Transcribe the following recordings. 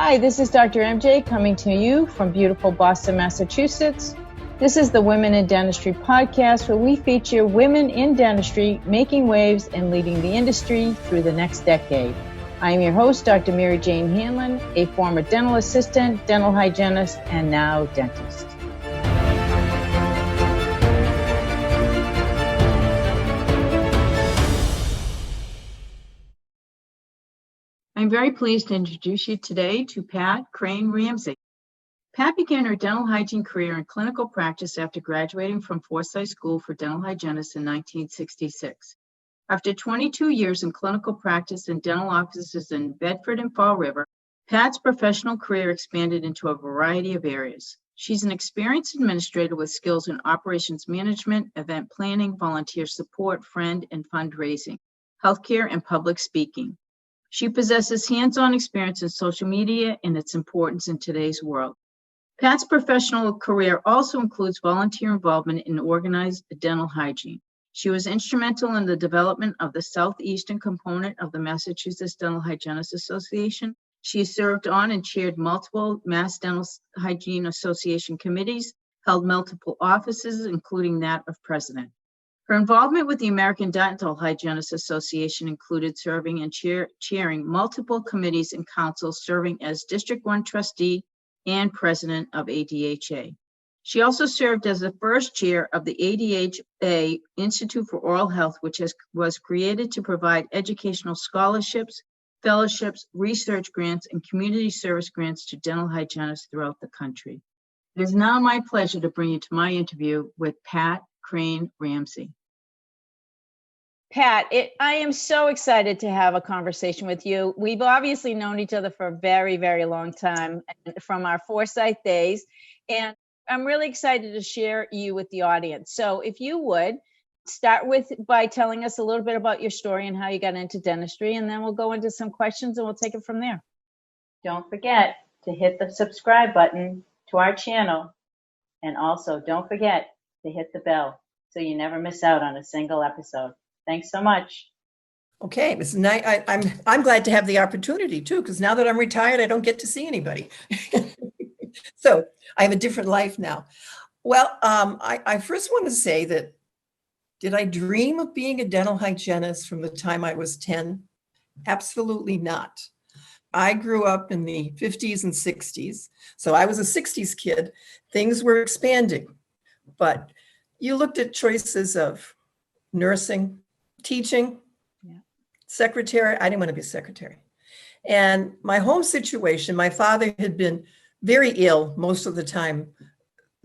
Hi, this is Dr. MJ coming to you from beautiful Boston, Massachusetts. This is the Women in Dentistry podcast, where we feature women in dentistry making waves and leading the industry through the next decade. I am your host, Dr. Mary Jane Hanlon, a former dental assistant, dental hygienist, and now dentist. I'm very pleased to introduce you today to Pat Crane Ramsay. Pat began her dental hygiene career in clinical practice after graduating from Forsyth School for Dental Hygienists in 1966. After 22 years in clinical practice in dental offices in Bedford and Fall River, Pat's professional career expanded into a variety of areas. She's an experienced administrator with skills in operations management, event planning, volunteer support, friend and fundraising, healthcare, and public speaking. She possesses hands-on experience in social media and its importance in today's world. Pat's professional career also includes volunteer involvement in organized dental hygiene. She was instrumental in the development of the Southeastern component of the Massachusetts Dental Hygienists Association. She served on and chaired multiple Mass Dental Hygiene Association committees, held multiple offices, including that of president. Her involvement with the American Dental Hygienists Association included serving and chairing multiple committees and councils, serving as District 1 trustee and president of ADHA. She also served as the first chair of the ADHA Institute for Oral Health, which was created to provide educational scholarships, fellowships, research grants, and community service grants to dental hygienists throughout the country. It is now my pleasure to bring you to my interview with Pat Crane Ramsay. Pat, I am so excited to have a conversation with you. We've obviously known each other for a very, very long time from our Forsyth days, and I'm really excited to share you with the audience. So if you would start by telling us a little bit about your story and how you got into dentistry, and then we'll go into some questions and we'll take it from there. Don't forget to hit the subscribe button to our channel, and also don't forget to hit the bell so you never miss out on a single episode. Thanks so much. Okay, this is nice. I'm glad to have the opportunity too, because now that I'm retired, I don't get to see anybody. So I have a different life now. Well, I first want to say that, did I dream of being a dental hygienist from the time I was 10? Absolutely not. I grew up in the 50s and 60s, so I was a 60s kid. Things were expanding, but you looked at choices of nursing, teaching, secretary. I didn't want to be a secretary. And my home situation, my father had been very ill most of the time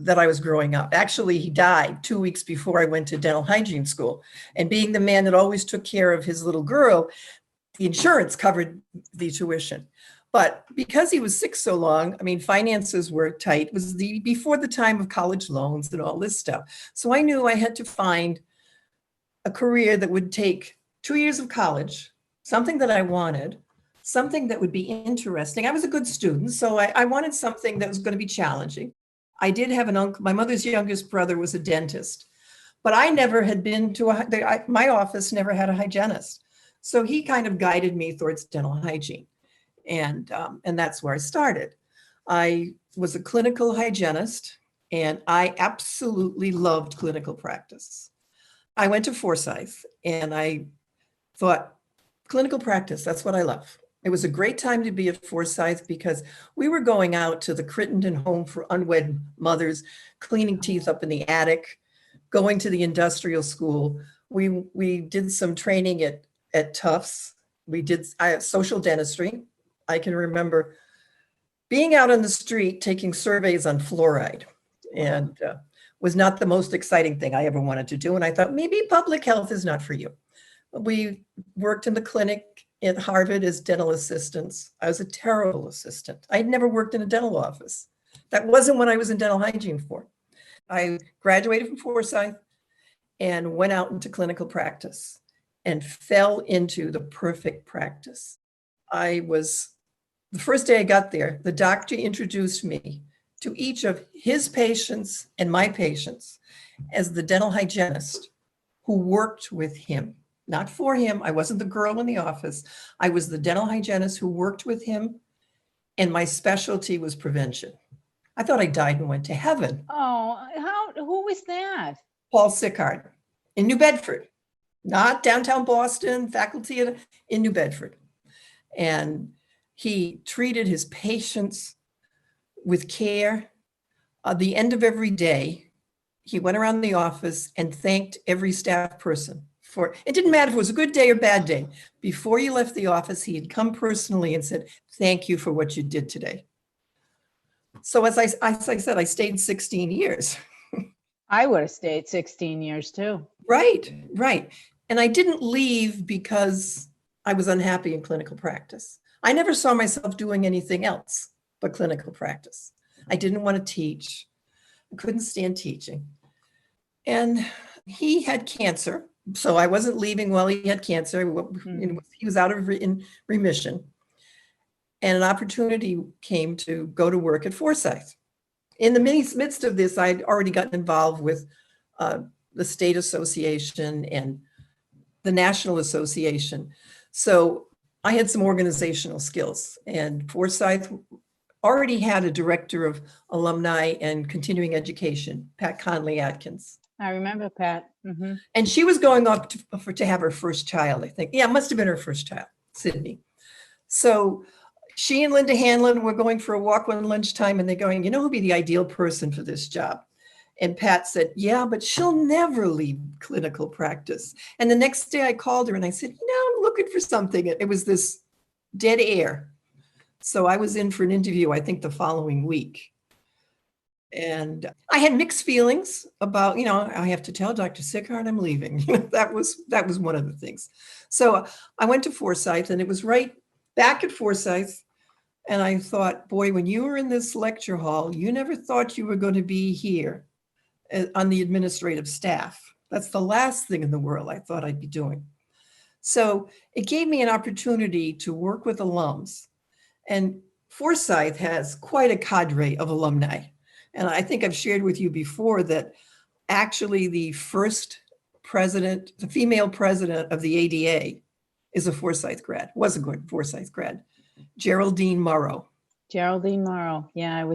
that I was growing up. Actually, he died 2 weeks before I went to dental hygiene school. And being the man that always took care of his little girl, the insurance covered the tuition. But because he was sick so long, I mean, finances were tight. It was before the time of college loans and all this stuff. So I knew I had to find a career that would take 2 years of college, something that I wanted, something that would be interesting. I was a good student, so I wanted something that was going to be challenging. I did have an uncle. My mother's youngest brother was a dentist, but I never had been to my office never had a hygienist. So he kind of guided me towards dental hygiene. And that's where I started. I was a clinical hygienist, and I absolutely loved clinical practice. I went to Forsyth, and I thought, clinical practice, that's what I love. It was a great time to be at Forsyth because we were going out to the Crittenden Home for Unwed Mothers, cleaning teeth up in the attic, going to the industrial school. We did some training at Tufts. We did social dentistry. I can remember being out on the street taking surveys on fluoride, and was not the most exciting thing I ever wanted to do. And I thought, maybe public health is not for you. We worked in the clinic at Harvard as dental assistants. I was a terrible assistant. I'd never worked in a dental office. That wasn't what I was in dental hygiene for. I graduated from Forsyth and went out into clinical practice and fell into the perfect practice. The first day I got there, the doctor introduced me to each of his patients and my patients as the dental hygienist who worked with him, not for him. I wasn't the girl in the office. I was the dental hygienist who worked with him and my specialty was prevention. I thought I died and went to heaven. Oh, who was that? Paul Sickard in New Bedford, not downtown Boston, faculty in New Bedford. And he treated his patients with care. At the end of every day, he went around the office and thanked every staff person for, it didn't matter if it was a good day or bad day. Before you left the office, he had come personally and said, thank you for what you did today. So as I said, I stayed 16 years. I would have stayed 16 years too. Right. And I didn't leave because I was unhappy in clinical practice. I never saw myself doing anything else but clinical practice. I didn't want to teach. I couldn't stand teaching. And he had cancer. So I wasn't leaving while he had cancer. He was out of remission. And an opportunity came to go to work at Forsyth. In the midst of this, I'd already gotten involved with the state association and the national association. So I had some organizational skills, and Forsyth already had a director of alumni and continuing education, Pat Conley Atkins. I remember Pat. Mm-hmm. And she was going off to have her first child, I think. Yeah, it must have been her first child, Sydney. So she and Linda Hanlon were going for a walk one lunchtime, and they're going, you know who'd be the ideal person for this job? And Pat said, yeah, but she'll never leave clinical practice. And the next day I called her and I said, you know, I'm looking for something. It was this dead air. So I was in for an interview, I think the following week. And I had mixed feelings about, you know, I have to tell Dr. Sickard I'm leaving. That was one of the things. So I went to Forsyth, and it was right back at Forsyth. And I thought, boy, when you were in this lecture hall, you never thought you were going to be here on the administrative staff. That's the last thing in the world I thought I'd be doing. So it gave me an opportunity to work with alums. And Forsyth has quite a cadre of alumni. And I think I've shared with you before that actually the first president, the female president of the ADA is a Forsyth grad, was a good Forsyth grad, Geraldine Morrow. Geraldine Morrow. Yeah,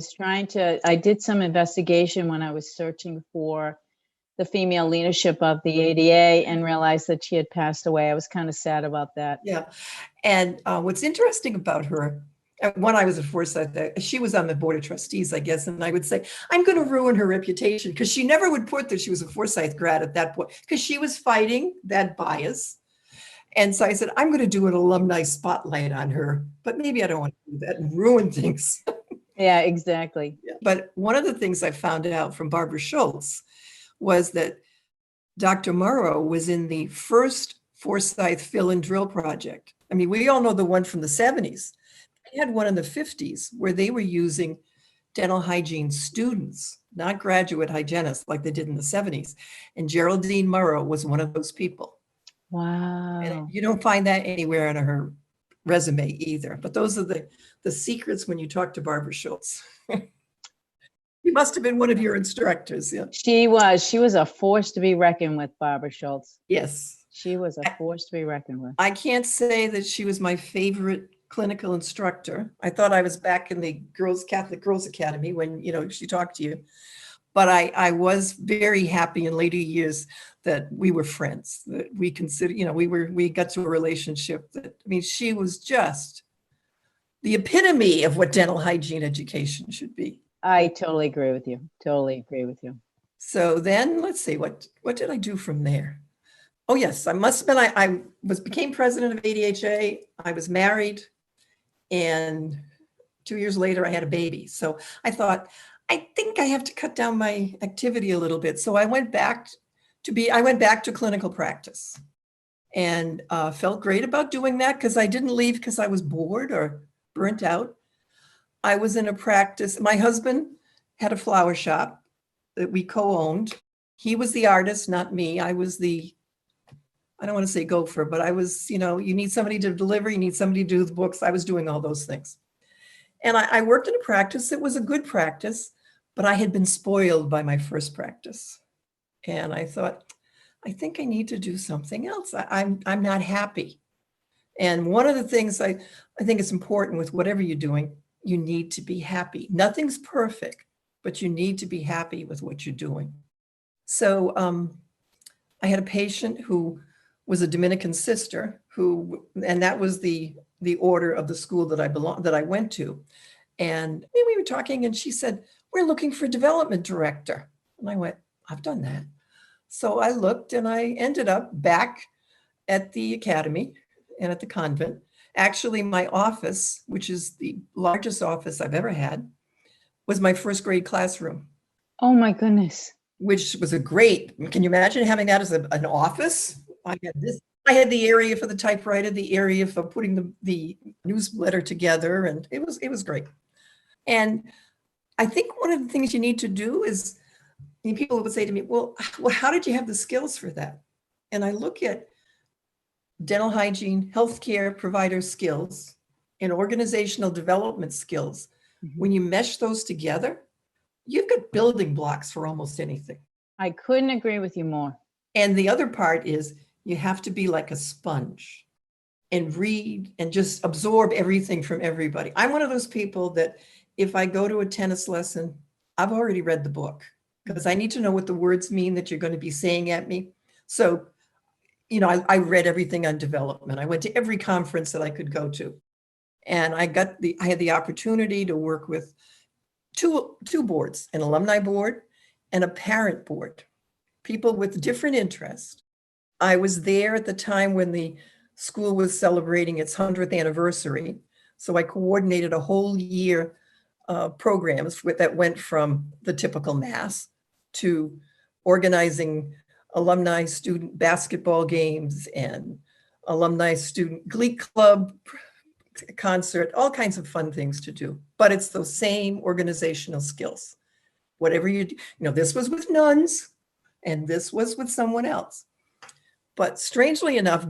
I did some investigation when I was searching for the female leadership of the ADA and realized that she had passed away. I was kind of sad about that. Yeah. And what's interesting about her, when I was at Forsyth, she was on the board of trustees, I guess, and I would say, I'm going to ruin her reputation, because she never would put that she was a Forsyth grad at that point, because she was fighting that bias. And so I said, I'm going to do an alumni spotlight on her, but maybe I don't want to do that and ruin things. Yeah, exactly. But one of the things I found out from Barbara Schultz was that Dr. Morrow was in the first Forsyth fill and drill project. I mean, we all know the one from the 70s. They had one in the 50s where they were using dental hygiene students, not graduate hygienists like they did in the 70s. And Geraldine Morrow was one of those people. Wow. And you don't find that anywhere on her resume either. But those are the secrets when you talk to Barbara Schultz. She must have been one of your instructors. Yeah. She was a force to be reckoned with, Barbara Schultz. Yes. She was a force to be reckoned with. I can't say that she was my favorite clinical instructor. I thought I was back in the Catholic Girls Academy when, you know, she talked to you. But I was very happy in later years that we were friends, that we consider, you know, we got to a relationship that, I mean, she was just the epitome of what dental hygiene education should be. I totally agree with you. Totally agree with you. So then let's see, what did I do from there? Oh yes, I became president of ADHA. I was married, and 2 years later I had a baby. So I thought, I think I have to cut down my activity a little bit. So I went back to clinical practice, and felt great about doing that, because I didn't leave because I was bored or burnt out. I was in a practice. My husband had a flower shop that we co-owned. He was the artist, not me. I was I don't want to say gopher, but I was, you know, you need somebody to deliver, you need somebody to do the books. I was doing all those things. And I worked in a practice that was a good practice, but I had been spoiled by my first practice. And I thought, I think I need to do something else. I'm not happy. And one of the things I think is important with whatever you're doing you need to be happy. Nothing's perfect, but you need to be happy with what you're doing. So I had a patient who was a Dominican sister and that was the order of the school that I went to. And we were talking and she said, we're looking for a development director. And I went, I've done that. So I looked and I ended up back at the academy and at the convent. Actually, my office, which is the largest office I've ever had, was my first grade classroom. Oh my goodness. Which was can you imagine having that as an office? I had the area for the typewriter, the area for putting the newsletter together, and it was great. And I think one of the things you need to do is, people would say to me, well, how did you have the skills for that? And I look at dental hygiene, healthcare provider skills, and organizational development skills. When you mesh those together, you've got building blocks for almost anything. I couldn't agree with you more. And the other part is you have to be like a sponge and read and just absorb everything from everybody. I'm one of those people that if I go to a tennis lesson, I've already read the book because I need to know what the words mean that you're going to be saying at me. So, I read everything on development. I went to every conference that I could go to. And I had the opportunity to work with two boards, an alumni board and a parent board, people with different interests. I was there at the time when the school was celebrating its 100th anniversary. So I coordinated a whole year programs that went from the typical mass to organizing alumni student basketball games and alumni student glee club concert, all kinds of fun things to do. But it's those same organizational skills. Whatever you do, this was with nuns and this was with someone else. But strangely enough,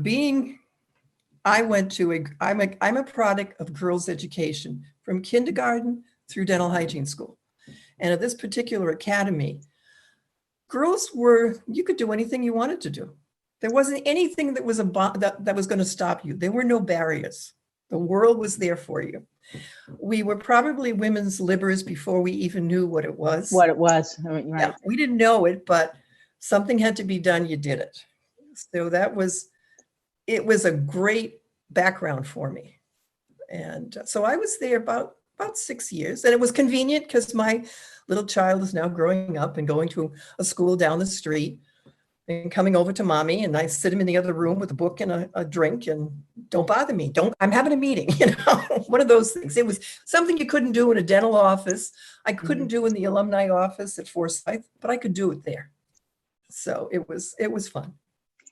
I'm a product of girls' education from kindergarten through dental hygiene school. And at this particular academy, you could do anything you wanted to do. There wasn't anything that was that was going to stop you. There were no barriers. The world was there for you. We were probably women's libbers before we even knew what it was. Right. Yeah, we didn't know it, but something had to be done. You did it. So it was a great background for me. And so I was there about 6 years, and it was convenient because my little child is now growing up and going to a school down the street and coming over to mommy, and I sit him in the other room with a book and a drink and don't bother me. I'm having a meeting, one of those things. It was something you couldn't do in a dental office. I couldn't do in the alumni office at Forsyth, but I could do it there. So it was fun.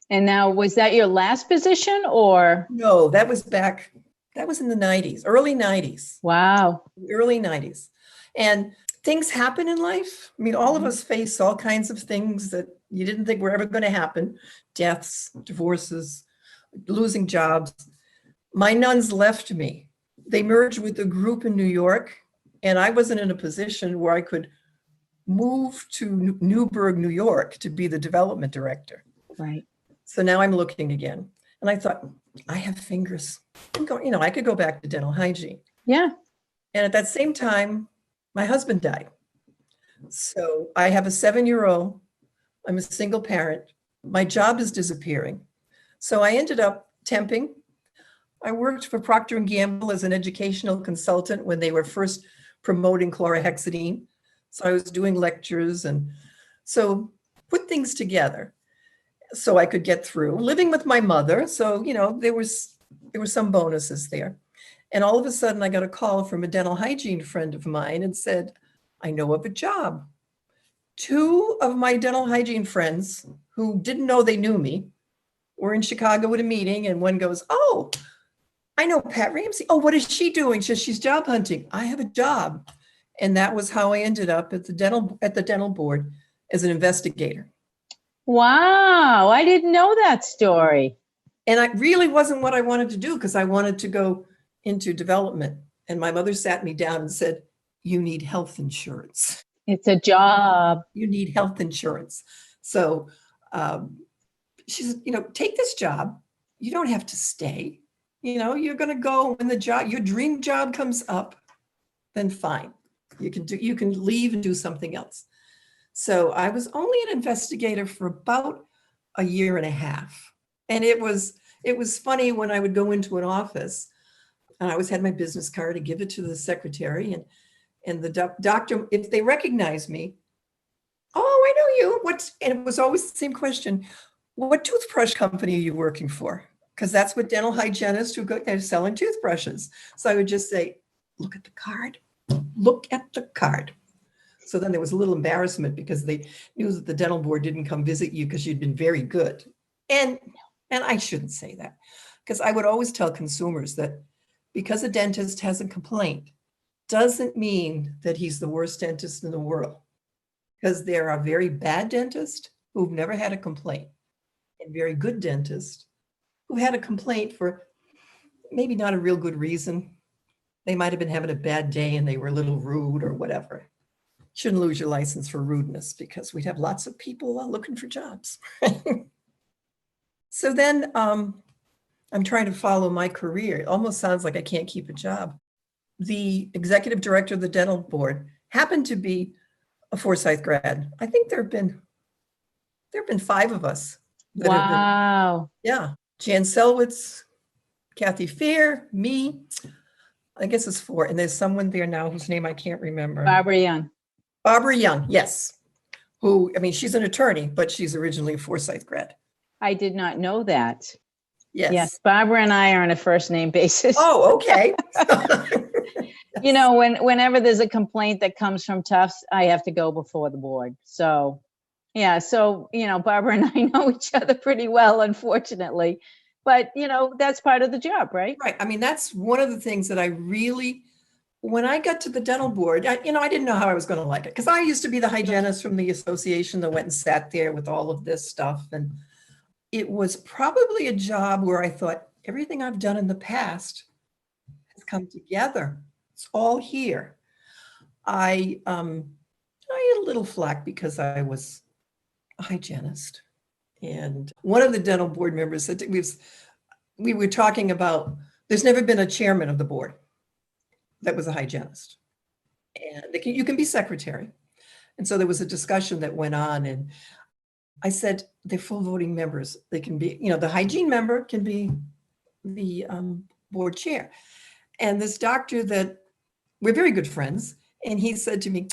And now, was that your last position or? No, that was in the 90s, early 90s. Wow. Early 90s. And things happen in life. I mean, all of us face all kinds of things that you didn't think were ever going to happen. Deaths, divorces, losing jobs. My nuns left me. They merged with a group in New York, and I wasn't in a position where I could move to Newburgh, New York to be the development director. Right. So now I'm looking again. And I thought, I have fingers. I could go back to dental hygiene. Yeah. And at that same time, my husband died. So I have a 7-year-old. I'm a single parent. My job is disappearing. So I ended up temping. I worked for Procter & Gamble as an educational consultant when they were first promoting chlorhexidine. So I was doing lectures and so put things together so I could get through. Living with my mother. So, there were some bonuses there. And all of a sudden I got a call from a dental hygiene friend of mine and said, I know of a job. 2 of my dental hygiene friends who didn't know they knew me were in Chicago at a meeting, and one goes, oh, I know Pat Ramsay. Oh, what is she doing? She's job hunting. I have a job. And that was how I ended up at the dental board as an investigator. Wow. I didn't know that story. And it really wasn't what I wanted to do because I wanted to go into development. And my mother sat me down and said, you need health insurance. It's a job. You need health insurance. So she said, take this job. You don't have to stay. You're going to go when your dream job comes up. then fine. You can leave and do something else. So I was only an investigator for about a year and a half. And it was funny when I would go into an office, and I always had my business card to give it to the secretary, and the doctor, if they recognize me, oh, I know you. And it was always the same question. What toothbrush company are you working for? Because that's what dental hygienists who go, they're selling toothbrushes. So I would just say, look at the card. Look at the card. So then there was a little embarrassment because they knew that the dental board didn't come visit you because you'd been very good. And I shouldn't say that, because I would always tell consumers that because a dentist has a complaint doesn't mean that he's the worst dentist in the world. Because there are very bad dentists who've never had a complaint, and very good dentists who had a complaint for maybe not a real good reason. They might have been having a bad day and they were a little rude or whatever. Shouldn't lose your license for rudeness, because we'd have lots of people looking for jobs. So then I'm trying to follow my career. It almost sounds like I can't keep a job. The executive director of the dental board happened to be a Forsyth grad. I think there have been 5 of us. That have been, Wow. yeah. Jan Selwitz, Kathy Fear, me. I guess it's 4. And there's someone there now whose name I can't remember. Barbara Young. Barbara Young, yes. Who, I mean, she's an attorney, but she's originally a Forsyth grad. I did not know that. Yes. Yes, Barbara and I are on a first name basis. Oh, okay. You know, whenever there's a complaint that comes from Tufts, I have to go before the board. So, yeah, so, you know, Barbara and I know each other pretty well, unfortunately. But, you know, that's part of the job, right? Right. I mean, that's one of the things that I really, when I got to the dental board, I didn't know how I was going to like it, because I used to be the hygienist from the association that went and sat there with all of this stuff. And it was probably a job where I thought everything I've done in the past has come together. It's all here. I had a little flack because I was a hygienist. And one of the dental board members said we were talking about, there's never been a chairman of the board that was a hygienist. And you can be secretary. And so there was a discussion that went on, and I said, they're full voting members. They can be, the hygiene member can be the board chair. And this doctor that we're very good friends, and he said to me,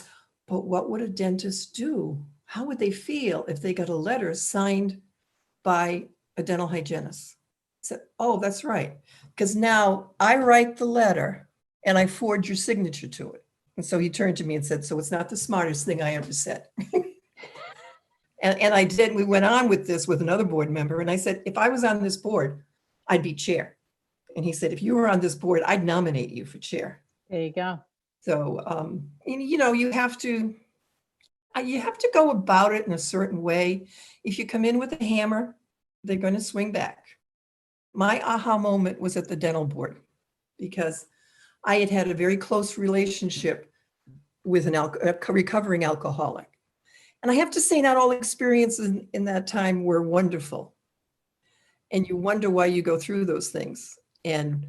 but what would a dentist do? How would they feel if they got a letter signed by a dental hygienist? I said, oh, that's right. Because now I write the letter and I forge your signature to it. And so he turned to me and said, so it's not the smartest thing I ever said. And I did. We went on with this with another board member. And I said, if I was on this board, I'd be chair. And he said, if you were on this board, I'd nominate you for chair. There you go. So, you have to go about it in a certain way. If you come in with a hammer, they're going to swing back. My aha moment was at the dental board, because I had had a very close relationship with a recovering alcoholic. And I have to say, not all experiences in that time were wonderful. And you wonder why you go through those things. And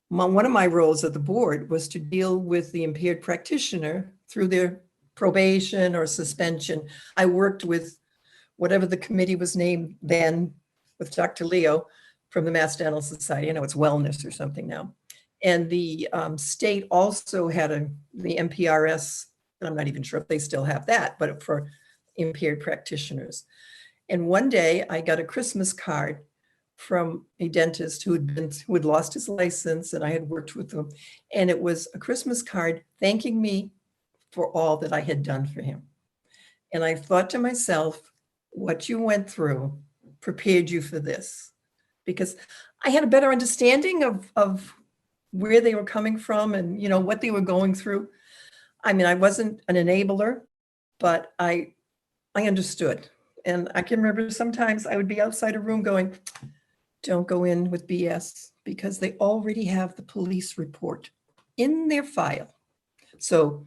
one of my roles at the board was to deal with the impaired practitioner through their probation or suspension. I worked with whatever the committee was named then, with Dr. Leo from the Mass Dental Society. I know it's wellness or something now. And the state also had the MPRS, and I'm not even sure if they still have that, but for impaired practitioners. And one day I got a Christmas card from a dentist who had lost his license, and I had worked with him. And it was a Christmas card thanking me for all that I had done for him. And I thought to myself, what you went through prepared you for this, because I had a better understanding of where they were coming from and, what they were going through. I mean, I wasn't an enabler, but I understood. And I can remember sometimes I would be outside a room going, don't go in with BS, because they already have the police report in their file. So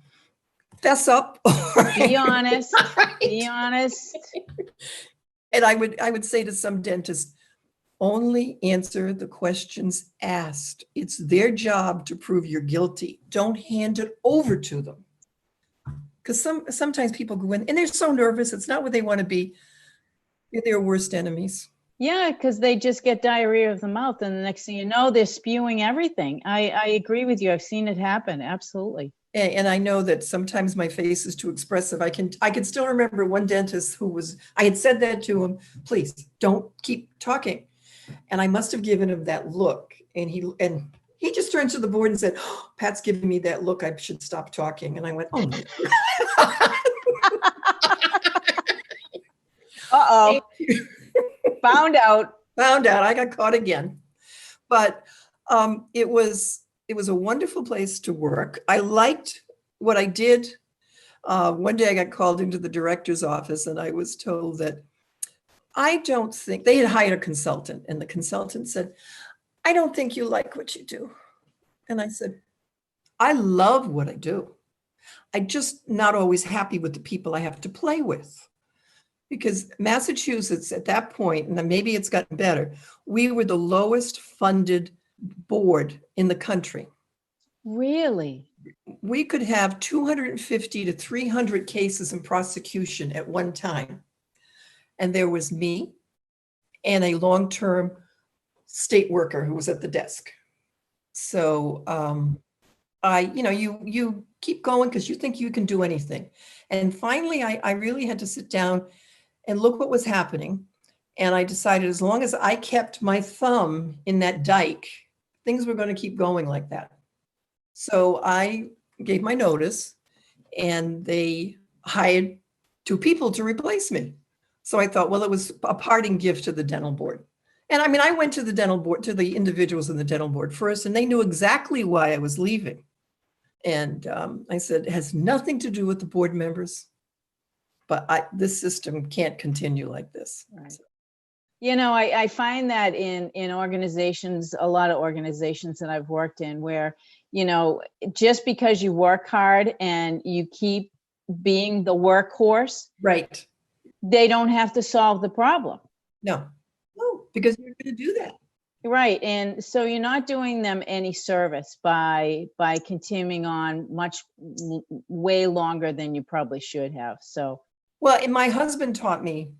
fess up. Be honest. Right. Be honest. And I would say to some dentists, Only answer the questions asked. It's their job to prove you're guilty. Don't hand it over to them. Because sometimes people go in and they're so nervous. It's not what they want to be. They're their worst enemies. Yeah, because they just get diarrhea of the mouth, and the next thing you know, they're spewing everything. I agree with you. I've seen it happen. Absolutely. And I know that sometimes my face is too expressive. I can still remember one dentist I had said that to him, please don't keep talking. And I must have given him that look. And he just turned to the board and said, oh, Pat's giving me that look. I should stop talking. And I went, oh my God. Uh-oh. Found out. I got caught again. But it was a wonderful place to work. I liked what I did. One day I got called into the director's office and I was told that I don't think, they had hired a consultant, and the consultant said, I don't think you like what you do. And I said, I love what I do. I'm just not always happy with the people I have to play with. Because Massachusetts at that point, and maybe it's gotten better, we were the lowest funded board in the country. Really? We could have 250 to 300 cases in prosecution at one time. And there was me and a long-term state worker who was at the desk. So you keep going because you think you can do anything. And finally, I really had to sit down and look what was happening. And I decided as long as I kept my thumb in that dike, things were going to keep going like that. So I gave my notice and they hired 2 people to replace me. So I thought, well, it was a parting gift to the dental board. And I mean, I went to the dental board, to the individuals in the dental board first, and they knew exactly why I was leaving. And I said, it has nothing to do with the board members, but this system can't continue like this. Right. So. You know, I find that in organizations, a lot of organizations that I've worked in where, you know, just because you work hard and you keep being the workhorse, Right. they don't have to solve the problem. No, because you're going to do that. Right. And so you're not doing them any service by continuing on way longer than you probably should have. So. Well, and my husband taught me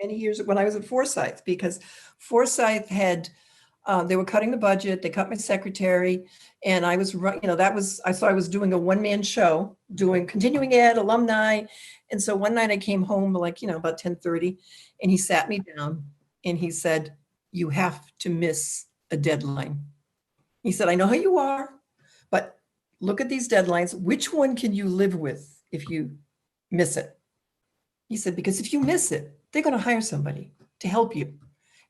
many years when I was at Forsyth, because Forsyth had, they were cutting the budget, they cut my secretary, and I was, I was doing a one-man show, doing continuing ed, alumni. And so one night I came home about 10:30, and he sat me down and he said, you have to miss a deadline. He said, I know how you are, but look at these deadlines. Which one can you live with if you miss it? He said, because if you miss it, they're going to hire somebody to help you.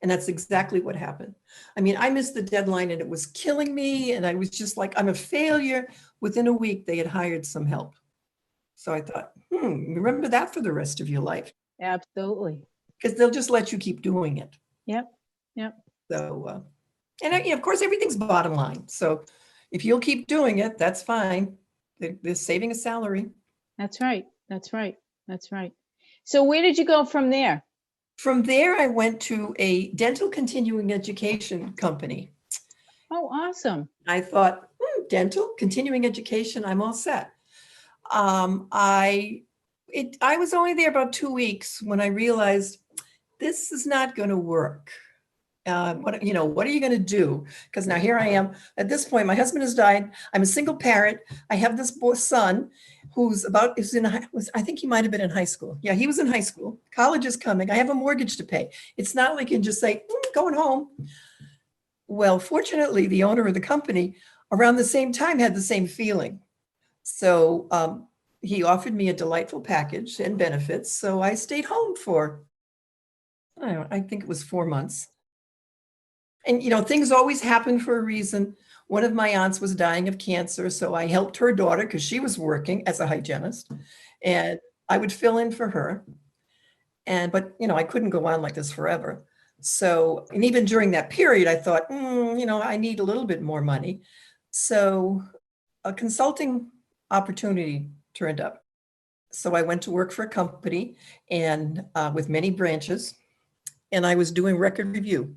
And that's exactly what happened. I mean, I missed the deadline and it was killing me. And I was just like, I'm a failure. Within a week, they had hired some help. So I thought, remember that for the rest of your life. Absolutely. Because they'll just let you keep doing it. Yep. So, and of course, everything's bottom line. So if you'll keep doing it, that's fine. They're saving a salary. That's right. So where did you go from there? From there, I went to a dental continuing education company. Oh, awesome. I thought, dental continuing education, I'm all set. I was only there about 2 weeks when I realized this is not going to work. What are you going to do? Because now here I am. At this point, my husband has died. I'm a single parent. I have this son who's I think he might have been in high school. Yeah, he was in high school. College is coming. I have a mortgage to pay. It's not like you can just say, going home. Well, fortunately, the owner of the company around the same time had the same feeling. So he offered me a delightful package and benefits. So I stayed home for, I think it was 4 months. And, things always happen for a reason. One of my aunts was dying of cancer, so I helped her daughter because she was working as a hygienist, and I would fill in for her. But I couldn't go on like this forever. So, and even during that period, I thought, I need a little bit more money. So a consulting opportunity turned up. So I went to work for a company and with many branches, and I was doing record review.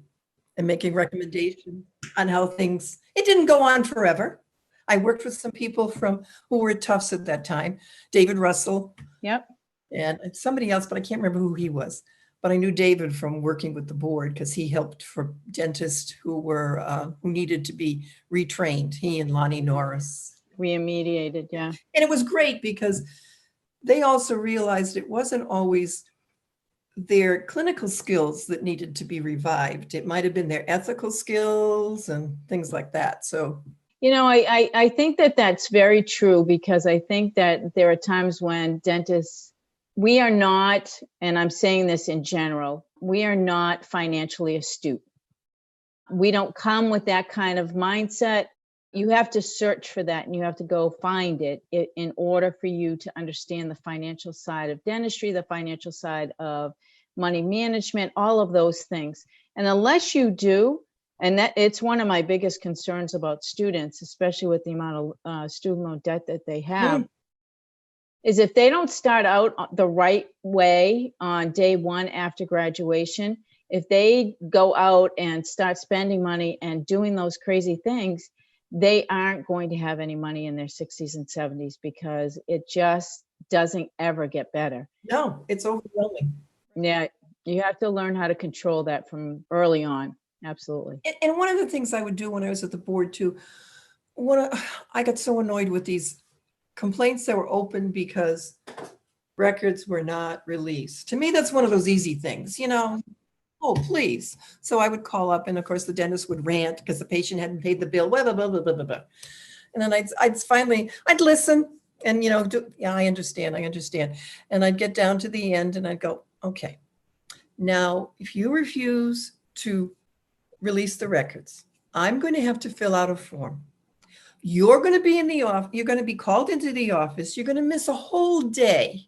and making recommendations on how things, it didn't go on forever. I worked with some people who were at Tufts at that time, David Russell Yep. and somebody else, but I can't remember who he was. But I knew David from working with the board because he helped for dentists who needed to be retrained, he and Lonnie Norris. Remediated, yeah. And it was great because they also realized it wasn't always their clinical skills that needed to be revived. It might have been their ethical skills and things like that. So, You know, I think that that's very true, because I think that there are times when dentists, we are not, and I'm saying this in general, we are not financially astute. We don't come with that kind of mindset. You have to search for that, and you have to go find it in order for you to understand the financial side of dentistry, the financial side of money management, all of those things. And unless you do, and that it's one of my biggest concerns about students, especially with the amount of student loan debt that they have, is if they don't start out the right way on day one after graduation, if they go out and start spending money and doing those crazy things, they aren't going to have any money in their 60s and 70s, because it just doesn't ever get better. no, it's overwhelming. Yeah, you have to learn how to control that from early on. Absolutely. And one of the things I would do when I was at the board too, I got so annoyed with these complaints that were open because records were not released. To me, that's one of those easy things, oh, please. So I would call up, and of course the dentist would rant because the patient hadn't paid the bill, blah, blah, blah, blah, blah, blah. And then I'd listen and, yeah, I understand. And I'd get down to the end and I'd go, okay, now if you refuse to release the records, I'm going to have to fill out a form. You're going to be in the office. You're going to be called into the office. You're going to miss a whole day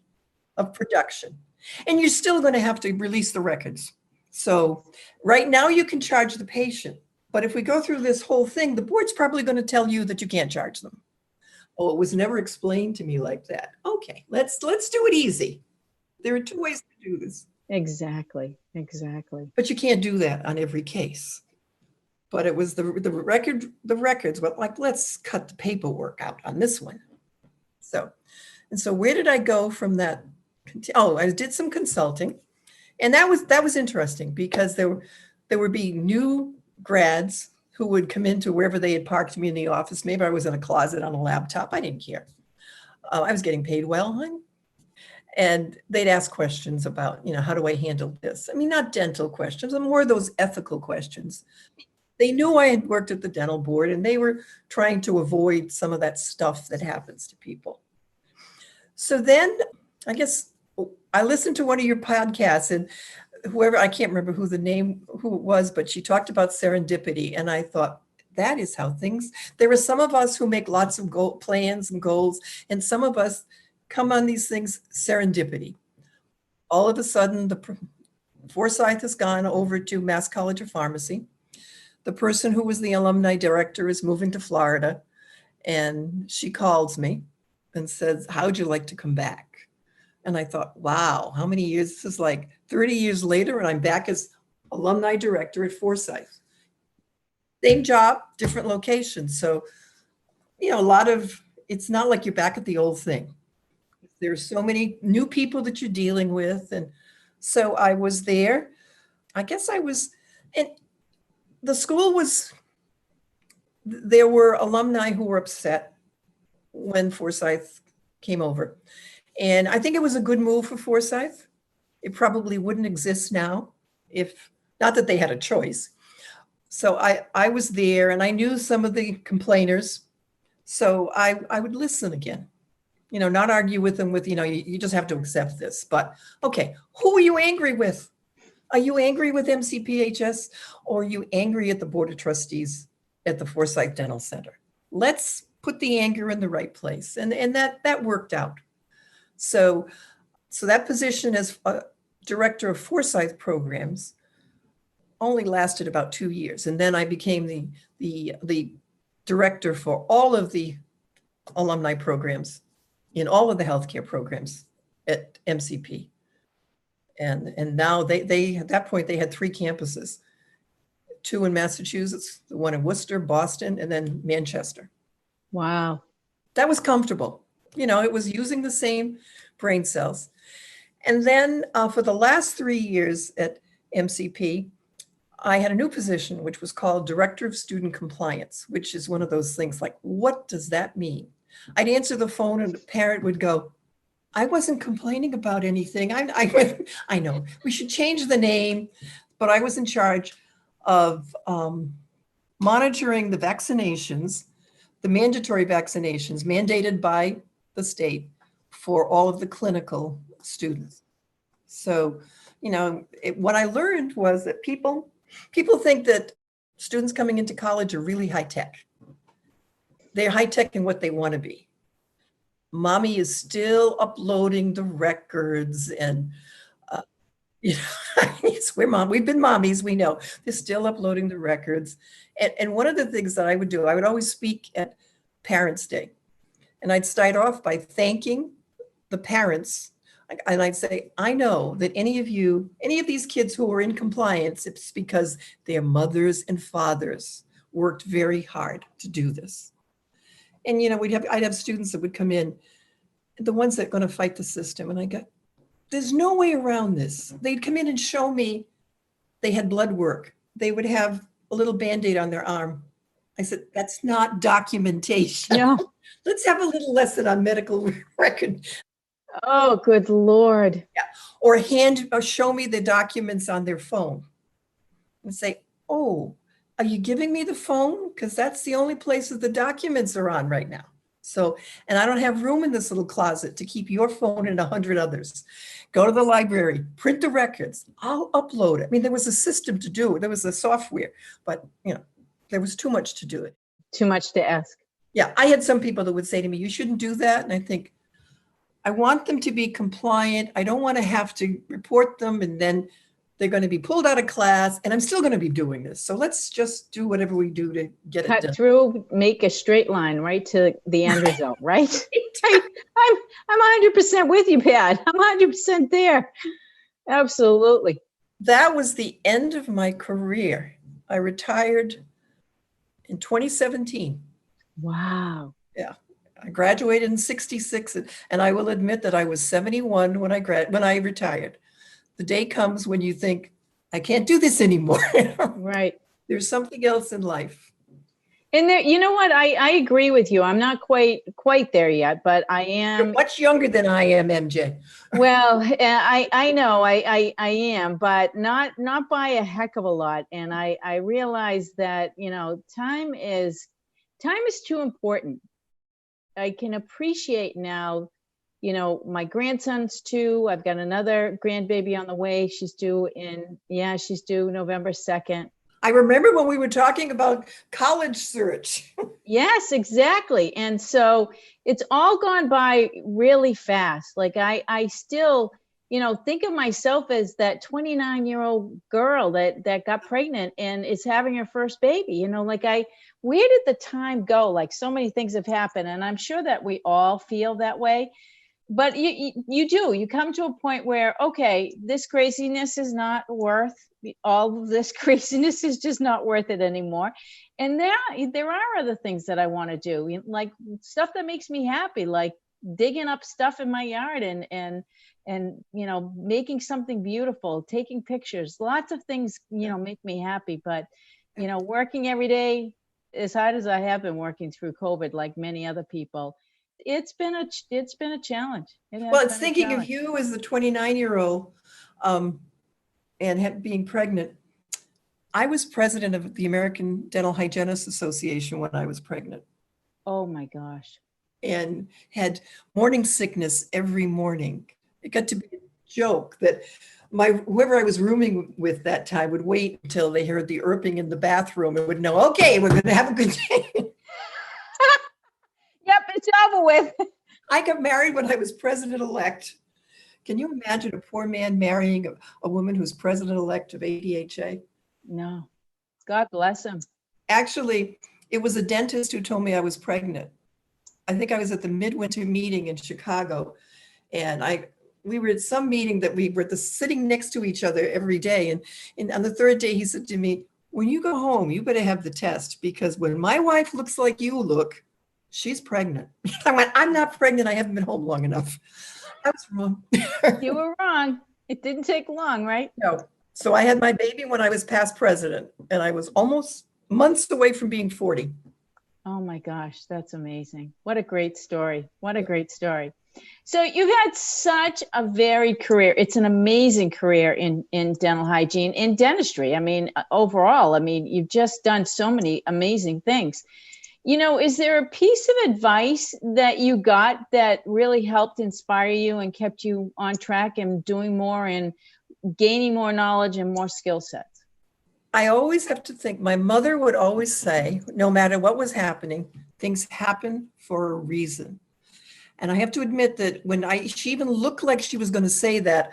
of production, and you're still going to have to release the records. So right now you can charge the patient, but if we go through this whole thing, the board's probably going to tell you that you can't charge them. Oh, it was never explained to me like that. Okay, let's do it easy. There are two ways to do this. Exactly. But you can't do that on every case. But it was the records, but like, let's cut the paperwork out on this one. So where did I go from that? Oh, I did some consulting, and that was interesting because there would be new grads who would come into wherever they had parked me in the office. Maybe I was in a closet on a laptop. I didn't care. I was getting paid well, and they'd ask questions about, how do I handle this? I mean, not dental questions, but more those ethical questions. They knew I had worked at the dental board, and they were trying to avoid some of that stuff that happens to people. So then I guess I listened to one of your podcasts, and whoever, I can't remember who it was, but she talked about serendipity. And I thought, that is how there are some of us who make lots of plans and goals, and some of us come on these things serendipity. All of a sudden, Forsyth has gone over to Mass College of Pharmacy. The person who was the alumni director is moving to Florida, and she calls me and says, how'd you like to come back? And I thought, wow, how many years? This is like 30 years later, and I'm back as alumni director at Forsyth. Same job, different location. So, it's not like you're back at the old thing. There's so many new people that you're dealing with. And so I was there. I guess and the school there were alumni who were upset when Forsyth came over. And I think it was a good move for Forsyth. It probably wouldn't exist now not that they had a choice. So I was there, and I knew some of the complainers. So I would listen again, not argue with them you just have to accept this. But okay, who are you angry with? Are you angry with MCPHS, or are you angry at the Board of Trustees at the Forsyth Dental Center? Let's put the anger in the right place. And that worked out. So that position as a director of Forsyth programs only lasted about 2 years. And then I became the director for all of the alumni programs in all of the healthcare programs at MCP. And now they at that point, they had 3 campuses. 2 in Massachusetts, the one in Worcester, Boston, and then Manchester. Wow. That was comfortable. You know, it was using the same brain cells. And then for the last 3 years at MCP, I had a new position, which was called Director of Student Compliance, which is one of those things like, what does that mean? I'd answer the phone and the parent would go, I wasn't complaining about anything. I know we should change the name, but I was in charge of monitoring the vaccinations, the mandatory vaccinations mandated by the state for all of the clinical students. So, you know, what I learned was that people think that students coming into college are really high tech. They're high tech in what they want to be. Mommy is still uploading the records and, you know, yes, we've been mommies, we know. They're still uploading the records. And one of the things that I would do, I would always speak at Parents' Day. And I'd start off by thanking the parents. And I'd say, I know that any of these kids who are in compliance, it's because their mothers and fathers worked very hard to do this. And, you know, I'd have students that would come in, the ones that are going to fight the system. And I go, there's no way around this. They'd come in and show me they had blood work. They would have a little Band-Aid on their arm. I said, that's not documentation. Yeah. Let's have a little lesson on medical record. Oh, good Lord. Yeah. Or show me the documents on their phone and say, oh, are you giving me the phone? Because that's the only place that the documents are on right now. So, and I don't have room in this little closet to keep your phone and 100 others. Go to the library, print the records. I'll upload it. I mean, there was a system to do it. There was a software, but you know, there was too much to do it. Too much to ask. Yeah, I had some people that would say to me, you shouldn't do that. And I think, I want them to be compliant. I don't want to have to report them and then they're going to be pulled out of class and I'm still going to be doing this. So let's just do whatever we do to get it done. Cut through, make a straight line right to the end result, right? I'm 100% with you, Pat. I'm 100% there. Absolutely. That was the end of my career. I retired in 2017. Wow. Yeah. I graduated in 66 and I will admit that I was 71 when I retired. The day comes when you think, I can't do this anymore. Right. There's something else in life. And there, you know what? I agree with you. I'm not quite there yet, but I am. You're much younger than I am, MJ. Well, I know I am, but not by a heck of a lot. And I realize that, you know, time is too important. I can appreciate now, you know, my grandson's 2. I've got another grandbaby on the way. She's due November 2nd. I remember when we were talking about college search. Yes, exactly. And so it's all gone by really fast. Like I still, you know, think of myself as that 29-year-old girl that got pregnant and is having her first baby, you know, like where did the time go? Like so many things have happened and I'm sure that we all feel that way. But you come to a point where, okay, this craziness is not worth, all of this craziness is just not worth it anymore. And there are other things that I want to do, like stuff that makes me happy, like digging up stuff in my yard and you know, making something beautiful, taking pictures, lots of things, you know, make me happy. But, you know, working every day as hard as I have been working through COVID, like many other people, it's been a challenge. Well, it's thinking of you as the 29-year-old and being pregnant. I was president of the American Dental Hygienists Association when I was pregnant. Oh my gosh. And had morning sickness every morning. It got to be a joke that whoever I was rooming with that time would wait until they heard the irping in the bathroom and would know, okay, we're going to have a good day. Yep, it's over with. I got married when I was president-elect. Can you imagine a poor man marrying a woman who's president-elect of ADHA? No. God bless him. Actually, it was a dentist who told me I was pregnant. I think I was at the midwinter meeting in Chicago, and we were at some meeting that we were sitting next to each other every day. And on the third day, he said to me, when you go home, you better have the test, because when my wife looks like you look, she's pregnant. I went, I'm not pregnant. I haven't been home long enough. I was wrong. You were wrong. It didn't take long, right? No. So I had my baby when I was past president, and I was almost months away from being 40. Oh my gosh, that's amazing. What a great story. What a great story. So you've had such a varied career. It's an amazing career in dental hygiene, in dentistry. I mean, overall, I mean, you've just done so many amazing things. You know, is there a piece of advice that you got that really helped inspire you and kept you on track and doing more and gaining more knowledge and more skill sets? I always have to think, my mother would always say, no matter what was happening, things happen for a reason. And I have to admit that when she even looked like she was going to say that,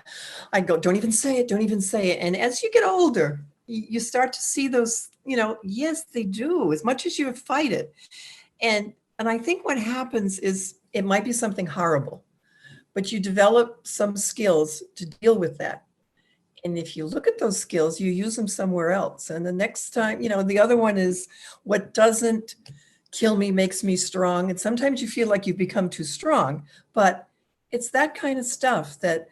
I'd go, don't even say it, don't even say it. And as you get older, you start to see those, yes, they do, as much as you fight it. And I think what happens is it might be something horrible, but you develop some skills to deal with that. And if you look at those skills, you use them somewhere else. And the next time, the other one is, what doesn't kill me makes me strong. And sometimes you feel like you've become too strong, but it's that kind of stuff that,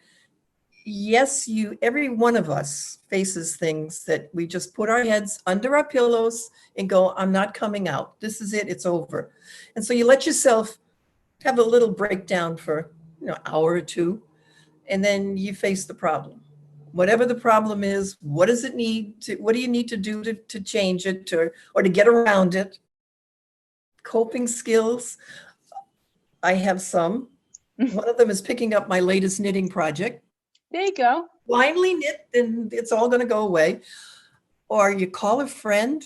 yes, every one of us faces things that we just put our heads under our pillows and go, I'm not coming out. This is it. It's over. And so you let yourself have a little breakdown for, an hour or two, and then you face the problem. Whatever the problem is, what do you need to do to change it or to get around it? Coping skills, I have some. One of them is picking up my latest knitting project. There you go. Blindly knit, and it's all going to go away. Or you call a friend,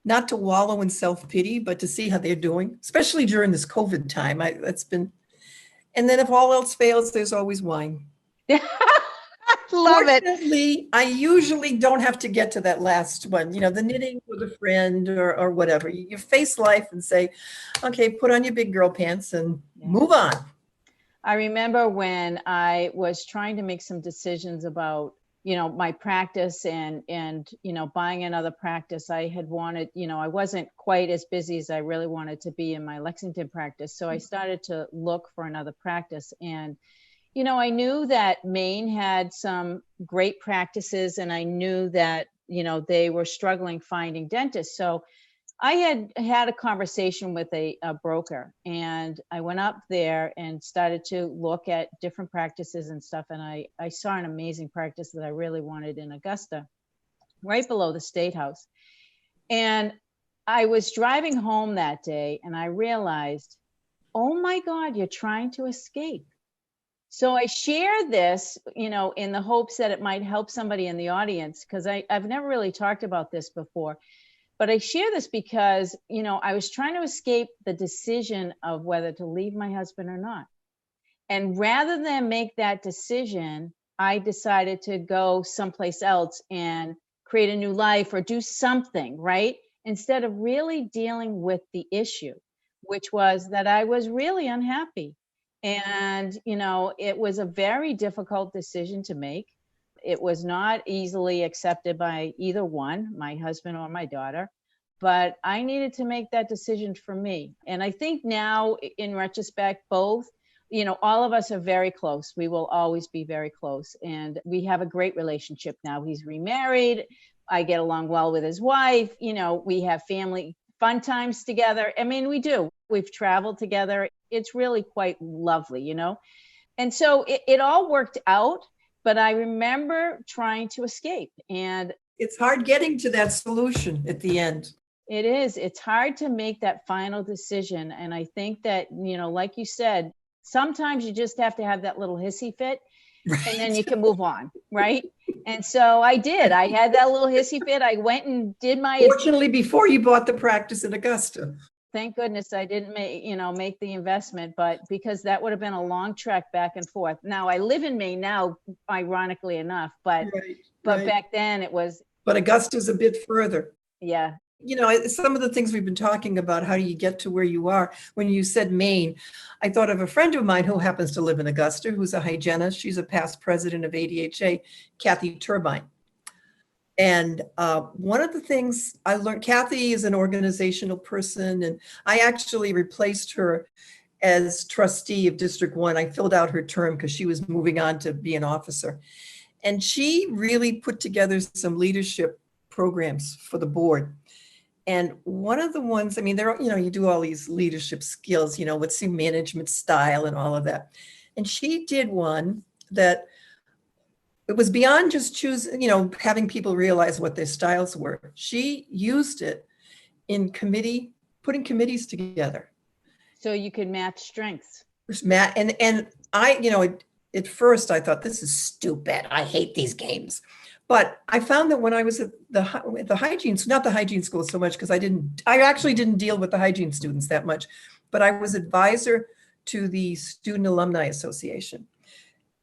not to wallow in self-pity, but to see how they're doing, especially during this COVID time. And then if all else fails, there's always wine. Love it. Fortunately, I usually don't have to get to that last one, the knitting with a friend or whatever. You face life and say, okay, put on your big girl pants and move on. I remember when I was trying to make some decisions about, my practice and buying another practice. I had wanted, I wasn't quite as busy as I really wanted to be in my Lexington practice. So I started to look for another practice. And I knew that Maine had some great practices, and I knew that, they were struggling finding dentists. So I had a conversation with a broker, and I went up there and started to look at different practices and stuff. And I saw an amazing practice that I really wanted in Augusta, right below the State House. And I was driving home that day and I realized, oh my God, you're trying to escape. So I share this, in the hopes that it might help somebody in the audience, because I've never really talked about this before. But I share this because, I was trying to escape the decision of whether to leave my husband or not. And rather than make that decision, I decided to go someplace else and create a new life or do something, right? Instead of really dealing with the issue, which was that I was really unhappy. And, it was a very difficult decision to make. It was not easily accepted by either one, my husband or my daughter, but I needed to make that decision for me. And I think now, in retrospect, both, all of us are very close. We will always be very close. And we have a great relationship now. He's remarried. I get along well with his wife. We have family fun times together. I mean, we do. We've traveled together. It's really quite lovely, And so it all worked out. But I remember trying to escape, and it's hard getting to that solution at the end. It is. It's hard to make that final decision. And I think that, like you said, sometimes you just have to have that little hissy fit, right, and then you can move on. Right. And so I did. I had that little hissy fit. I went and did my. Fortunately, before you bought the practice in Augusta. Thank goodness I didn't make the investment, but because that would have been a long trek back and forth. Now I live in Maine now, ironically enough, but right. Back then it was. But Augusta's a bit further. Yeah. Some of the things we've been talking about, how do you get to where you are? When you said Maine, I thought of a friend of mine who happens to live in Augusta, who's a hygienist. She's a past president of ADHA, Kathy Turbine. And one of the things I learned, Kathy is an organizational person, and I actually replaced her as trustee of District 1. I filled out her term because she was moving on to be an officer. And she really put together some leadership programs for the board. And one of the ones, I mean, there are, you do all these leadership skills, what's your management style and all of that. And she did one that it was beyond just choosing, having people realize what their styles were. She used it in putting committees together. So you could match strengths. And I, at first I thought, this is stupid. I hate these games. But I found that when I was at the hygiene, not the hygiene school so much, because I actually didn't deal with the hygiene students that much, but I was advisor to the Student Alumni Association.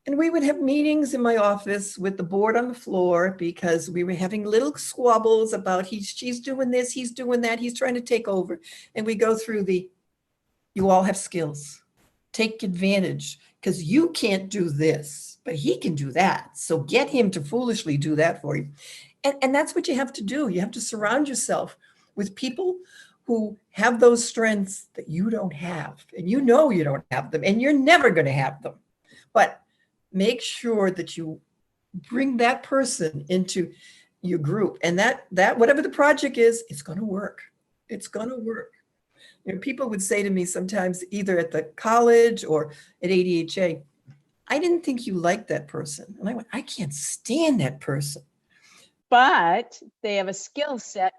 And we would have meetings in my office with the board on the floor because we were having little squabbles about she's doing this, he's doing that, he's trying to take over. And we go through you all have skills. Take advantage because you can't do this, but he can do that. So get him to foolishly do that for you. And that's what you have to do. You have to surround yourself with people who have those strengths that you don't have. And you don't have them, and you're never going to have them. But make sure that you bring that person into your group, and that whatever the project is, it's going to work. It's going to work. People would say to me sometimes, either at the college or at ADHA, I didn't think you liked that person. And I went, I can't stand that person. But they have a skill set.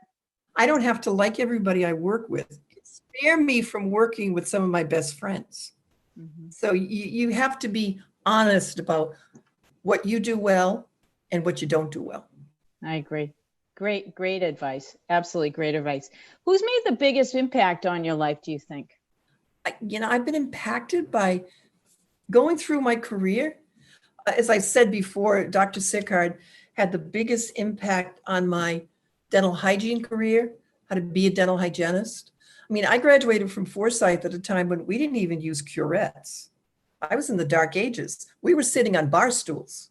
I don't have to like everybody I work with. Spare me from working with some of my best friends. Mm-hmm. So you have to be honest about what you do well and what you don't do well. I agree. Great advice. Absolutely great advice. Who's made the biggest impact on your life, do you think? I've been impacted by going through my career. As I said before, Dr. Sickard had the biggest impact on my dental hygiene career, how to be a dental hygienist. I mean, I graduated from Forsyth at a time when we didn't even use curettes. I was in the dark ages. We were sitting on bar stools.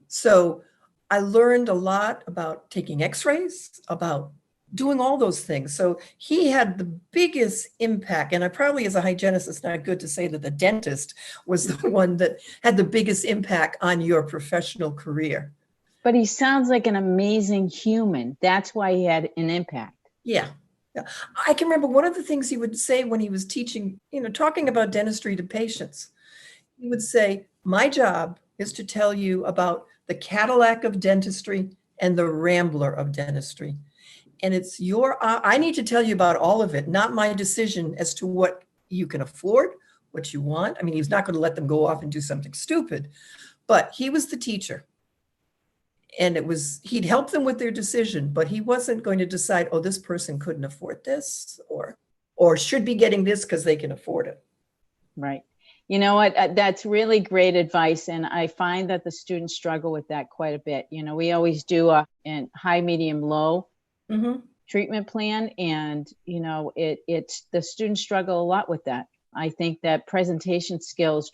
So I learned a lot about taking x-rays, about doing all those things. So he had the biggest impact. And I probably, as a hygienist, it's not good to say that the dentist was the one that had the biggest impact on your professional career. But he sounds like an amazing human. That's why he had an impact. Yeah. I can remember one of the things he would say when he was teaching, talking about dentistry to patients. He would say, my job is to tell you about the Cadillac of dentistry and the Rambler of dentistry. And it's I need to tell you about all of it, not my decision as to what you can afford, what you want. I mean, he's not going to let them go off and do something stupid, but he was the teacher. And he'd help them with their decision, but he wasn't going to decide, oh, this person couldn't afford this or should be getting this because they can afford it. Right. You know what? That's really great advice. And I find that the students struggle with that quite a bit. We always do a high, medium, low treatment plan. And, it's the students struggle a lot with that. I think that presentation skills,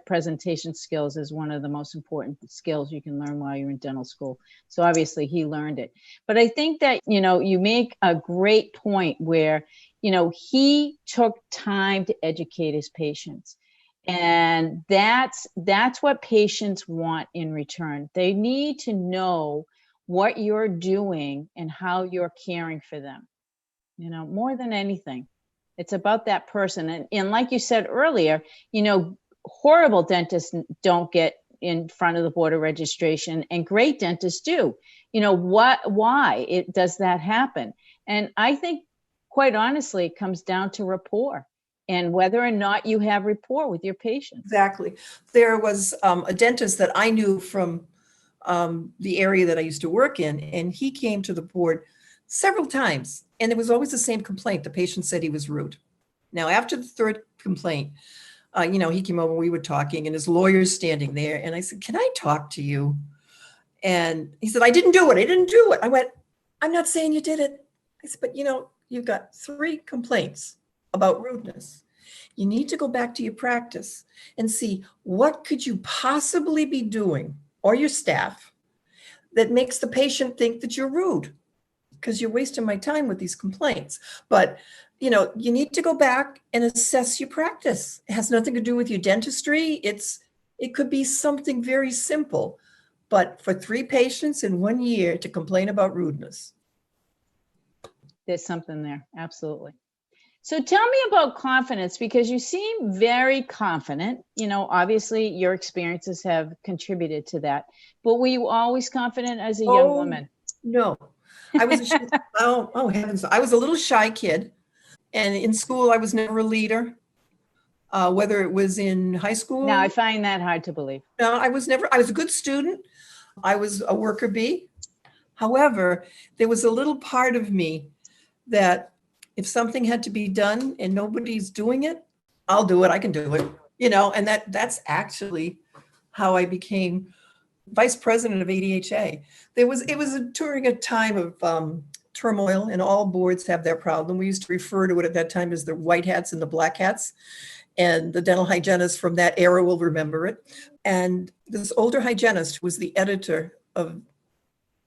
presentation skills is one of the most important skills you can learn while you're in dental school. So obviously he learned it. But I think that, you make a great point where, he took time to educate his patients. And that's what patients want in return. They need to know what you're doing and how you're caring for them, more than anything. It's about that person. And like you said earlier, horrible dentists don't get in front of the board of registration and great dentists do. Why does that happen? And I think, quite honestly, it comes down to rapport and whether or not you have rapport with your patients. Exactly. There was a dentist that I knew from the area that I used to work in, and he came to the board several times, and it was always the same complaint. The patient said he was rude. Now, after the third complaint, he came over, we were talking, and his lawyer's standing there, and I said, can I talk to you? And he said, I didn't do it. I went, I'm not saying you did it. I said, but you've got 3 complaints about rudeness. You need to go back to your practice and see what could you possibly be doing, or your staff, that makes the patient think that you're rude because you're wasting my time with these complaints. But, you know, you need to go back and assess your practice. It has nothing to do with your dentistry. It could be something very simple, but for 3 patients in 1 year to complain about rudeness. There's something there. Absolutely. So tell me about confidence, because you seem very confident. You know, obviously your experiences have contributed to that, but were you always confident as a young woman? No, I was, oh heavens, I was a little shy kid. And in school, I was never a leader, whether it was in high school. Now I find that hard to believe. No, I was a good student. I was a worker bee. However, there was a little part of me that if something had to be done and nobody's doing it, I'll do it. I can do it, you know, and that's actually how I became vice president of ADHA. It was during a time of turmoil, and all boards have their problem. We used to refer to it at that time as the white hats and the black hats. And the dental hygienist from that era will remember it. And this older hygienist was the editor of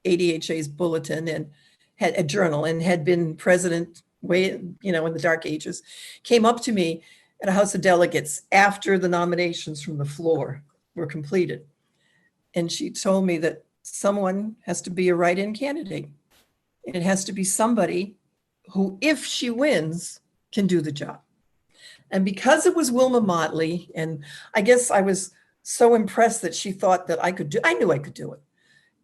ADHA's bulletin and had a journal and had been president way, you know, in the dark ages, came up to me at a House of Delegates after the nominations from the floor were completed. And she told me that someone has to be a write-in candidate. It has to be somebody who, if she wins, can do the job. And because it was Wilma Motley, and I guess I was so impressed that she thought that I knew I could do it.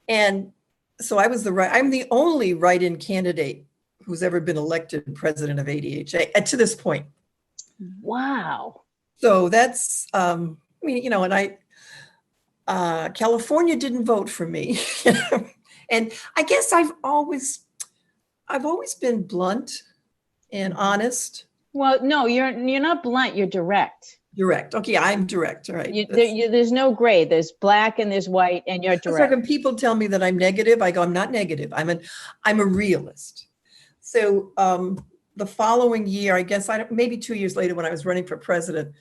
And so I'm the only write-in candidate who's ever been elected president of ADHA to this point. Wow. So that's, I mean, you know, and California didn't vote for me. And I guess I've always been blunt and honest. Well, no, you're not blunt, you're direct. Direct. Okay, I'm direct. All right. There's no gray. There's black and there's white, and you're It's direct. like when people tell me that I'm negative, I go, I'm not negative. I'm a realist. So the following year, I guess maybe 2 years later, when I was running for president,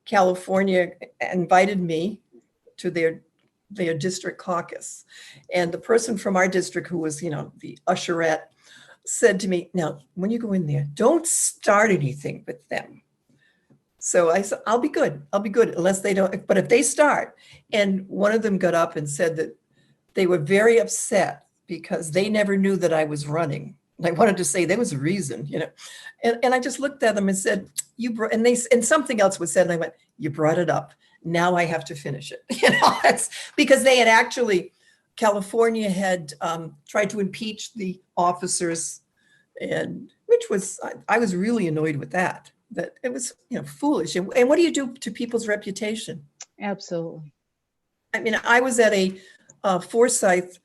California invited me to their district caucus, and the person from our district, who was, you know, the usherette, said to me, "Now, when you go in there, don't start anything with them." So I said, I'll be good unless they don't, but if they start. And one of them got up and said that they were very upset because they never knew that I was running. And I wanted to say there was a reason, you know. And I just looked at them and said, and something else was said, and I went, "You brought it up. Now I have to finish it." You know, that's because they had actually, California had tried to impeach the officers, and which was, I was really annoyed with that it was, you know, foolish. And what do you do to people's reputation? Absolutely. I mean, I was at a Forsyth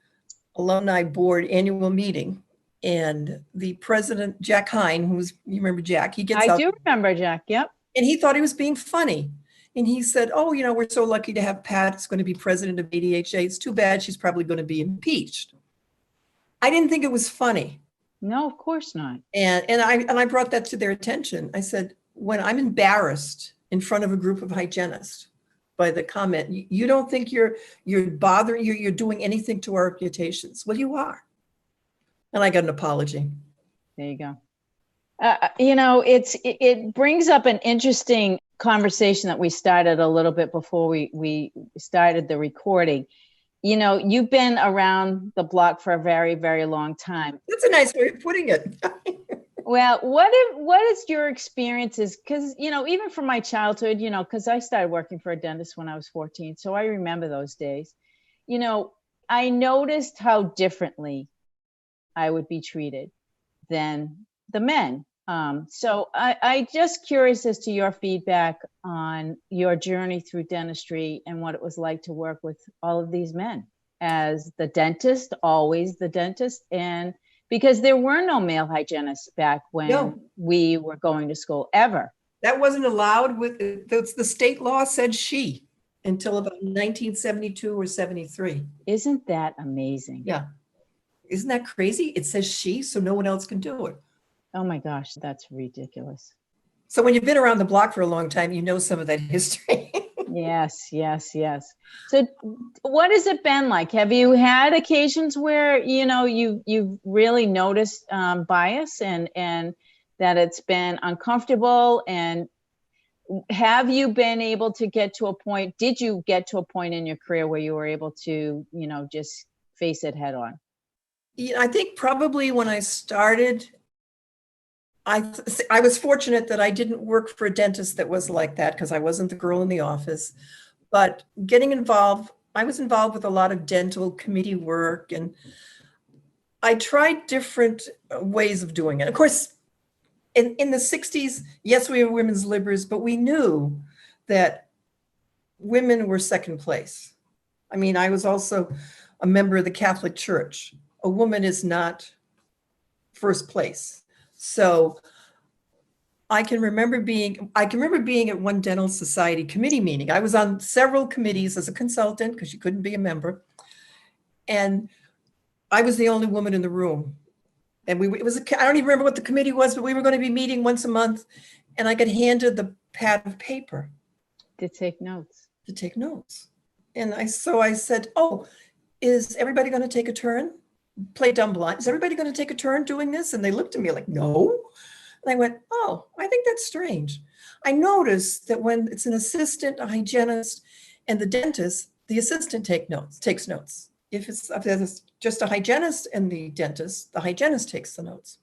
Alumni Board annual meeting, and the president, Jack Hine, you remember Jack, he gets up. I do remember Jack, yep. And he thought he was being funny. And he said, "Oh, you know, we're so lucky to have Pat. It's going to be president of ADHA. It's too bad she's probably going to be impeached." I didn't think it was funny. No, of course not. And I brought that to their attention. I said, when I'm embarrassed in front of a group of hygienists by the comment, "You don't think you're bothering, you're doing anything to our reputations." Well, you are. And I got an apology. There you go. You know, it brings up an interesting conversation that we started a little bit before we started the recording. You know, you've been around the block for a very, very long time. That's a nice way of putting it. Well, what is your experiences? Because, you know, even from my childhood, you know, because I started working for a dentist when I was 14, so I remember those days. You know, I noticed how differently I would be treated than the men. So I just curious as to your feedback on your journey through dentistry and what it was like to work with all of these men as the dentist, always the dentist, and because there were no male hygienists back when we were going to school ever. That wasn't allowed the state law said she until about 1972 or 73. Isn't that amazing? Yeah. Isn't that crazy? It says she, so no one else can do it. Oh my gosh, that's ridiculous. So when you've been around the block for a long time, you know some of that history. Yes, yes, yes. So what has it been like? Have you had occasions where, you've really noticed bias and that it's been uncomfortable? And have you been able to get to a point, did you get to a point in your career where you were able to, just face it head on? Yeah, I think probably when I started, I was fortunate that I didn't work for a dentist that was like that because I wasn't the girl in the office. But getting involved, I was involved with a lot of dental committee work, and I tried different ways of doing it. Of course, in the 60s, yes, we were women's libbers, but we knew that women were second place. I mean, I was also a member of the Catholic Church. A woman is not first place. So I can remember being at one dental society committee meeting. I was on several committees as a consultant because you couldn't be a member. And I was the only woman in the room. And I don't even remember what the committee was, but we were going to be meeting once a month. And I got handed the pad of paper To take notes. to take notes. And so I said, oh, is everybody going to take a turn? Play dumb blind. Is everybody going to take a turn doing this? And they looked at me like, no. And I went, oh, I think that's strange. I noticed that when it's an assistant, a hygienist, and the dentist, the assistant takes notes. If there's just a hygienist and the dentist, the hygienist takes the notes.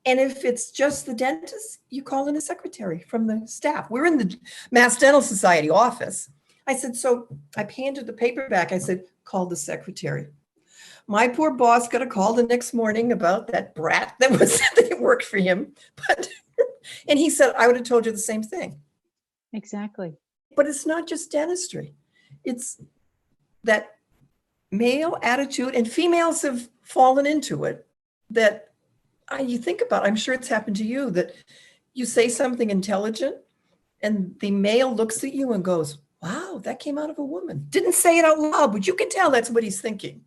And if it's just the dentist, you call in a secretary from the staff. We're in the Mass Dental Society office. I said, so I handed the paper back. I said, call the secretary. My poor boss got a call the next morning about that brat that worked for him. And he said, I would have told you the same thing. Exactly. But it's not just dentistry. It's that male attitude, and females have fallen into it, that you think about, I'm sure it's happened to you, that you say something intelligent and the male looks at you and goes, wow, that came out of a woman. Didn't say it out loud, but you can tell that's what he's thinking.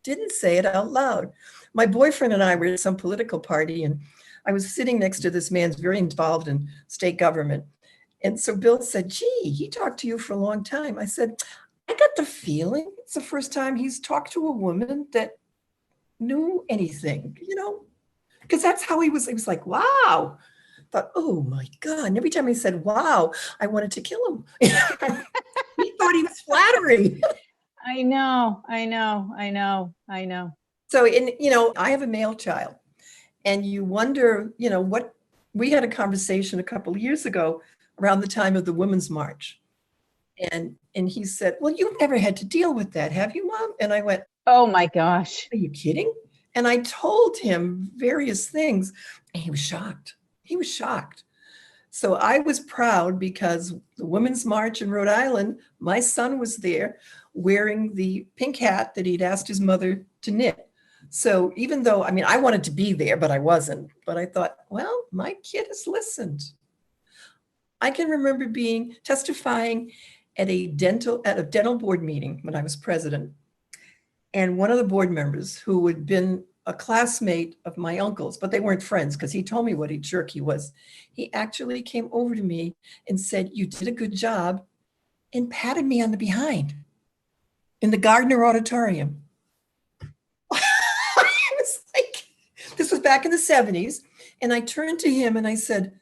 Didn't say it out loud. My boyfriend and I were at some political party, and I was sitting next to this man who's very involved in state government. And so Bill said, gee, he talked to you for a long time. I said, I got the feeling it's the first time he's talked to a woman that knew anything, because that's how he was. He was like, wow. I thought, oh my God. And every time he said, wow, I wanted to kill him. He thought he was flattering. I know. So, I have a male child, and you wonder, what we had a conversation a couple of years ago around the time of the Women's March. And he said, well, you've never had to deal with that, have you, Mom? And I went, Oh my gosh. are you kidding? And I told him various things, and he was shocked. He was shocked. So I was proud because the Women's March in Rhode Island, my son was there wearing the pink hat that he'd asked his mother to knit. So even though, I wanted to be there, but I wasn't. But I thought, well, my kid has listened. I can remember testifying at a dental board meeting when I was president. And one of the board members, who had been a classmate of my uncle's, but they weren't friends because he told me what a jerk he was. He actually came over to me and said, you did a good job, and patted me on the behind in the Gardner Auditorium. I was like, this was back in the 70s. And I turned to him and I said,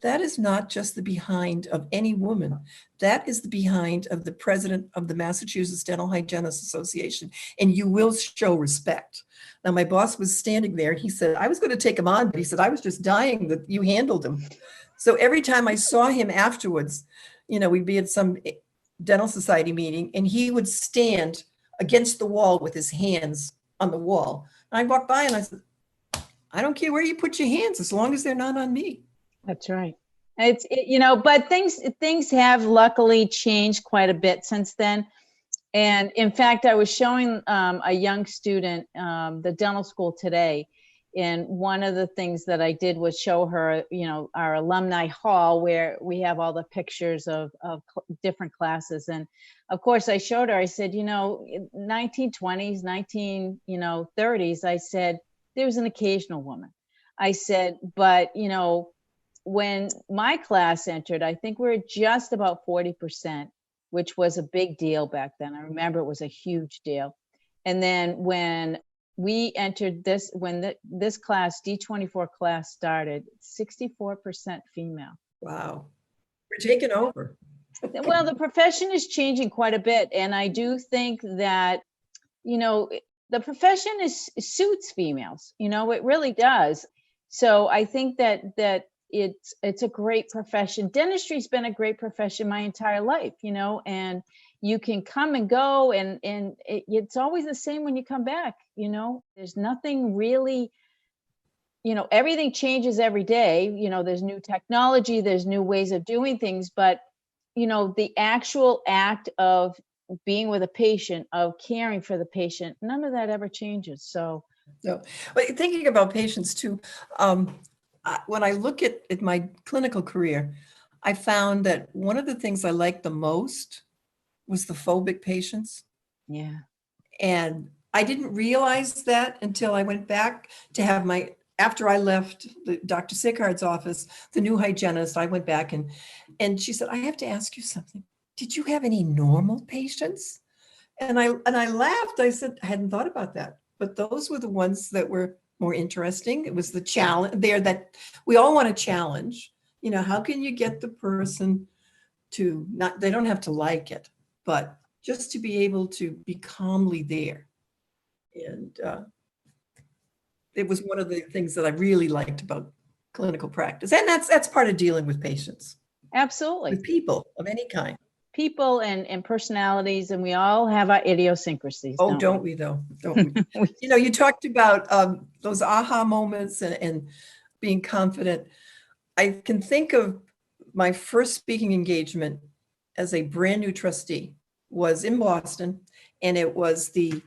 that is not just the behind of any woman. That is the behind of the president of the Massachusetts Dental Hygienists Association. And you will show respect. Now, my boss was standing there. He said, I was going to take him on, but he said, I was just dying that you handled him. So every time I saw him afterwards, we'd be at some dental society meeting, and he would stand against the wall with his hands on the wall. And I walked by and I said, I don't care where you put your hands as long as they're not on me. That's right. But things have luckily changed quite a bit since then. And in fact, I was showing a young student the dental school today. And one of the things that I did was show her, our alumni hall where we have all the pictures of different classes. And of course, I showed her, I said, 1920s, 1930s, I said, there was an occasional woman. I said, but, when my class entered, I think we were just about 40%. which was a big deal back then. I remember it was a huge deal. And then when we entered this, when this class, D24 class started, 64% female. Wow. We're taking over. Well, the profession is changing quite a bit. And I do think that, you know, the profession suits females, you know, it really does. So I think that it's a great profession. Dentistry's been a great profession my entire life, you know, and you can come and go, and it's always the same when you come back, you know. There's nothing really, you know, everything changes every day. You know, there's new technology, there's new ways of doing things, but, you know, the actual act of being with a patient, of caring for the patient, none of that ever changes. So, No, but thinking about patients too, when I look at my clinical career, I found that one of the things I liked the most was the phobic patients. yeah. And I didn't realize that until I went back to have after I left Dr. Sickard's office, the new hygienist, I went back and she said, I have to ask you something. Did you have any normal patients? And I laughed. I said, I hadn't thought about that, but those were the ones that were more interesting. It was the challenge there that we all want to challenge. You know, how can you get the person to not, they don't have to like it, but just to be able to be calmly there. And it was one of the things that I really liked about clinical practice. And that's part of dealing with patients, Absolutely. with people of any kind. People and personalities, and we all have our idiosyncrasies. Oh, don't we though? Don't we? You know, you talked about those aha moments and being confident. I can think of my first speaking engagement as a brand new trustee was in Boston, and it was the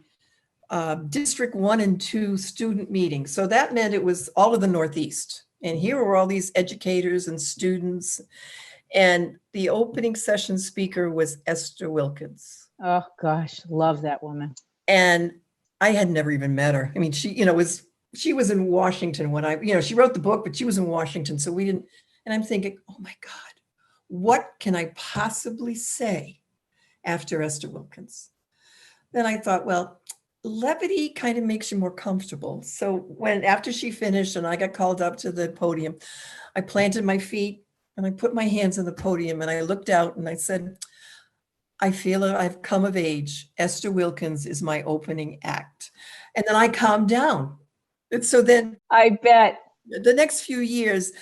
District 1 and 2 student meeting. So that meant it was all of the Northeast. And here were all these educators and students. And the opening session speaker was Esther Wilkins. Oh gosh, love that woman. And I had never even met her. I mean, she, you know, she was in Washington when she wrote the book, but she was in Washington. So we didn't, and I'm thinking, oh my God, what can I possibly say after Esther Wilkins? Then I thought, well, levity kind of makes you more comfortable. So after she finished and I got called up to the podium, I planted my feet and I put my hands on the podium and I looked out and I said, I feel I've come of age. Esther Wilkins is my opening act. And then I calmed down. And so then I bet. the next few years,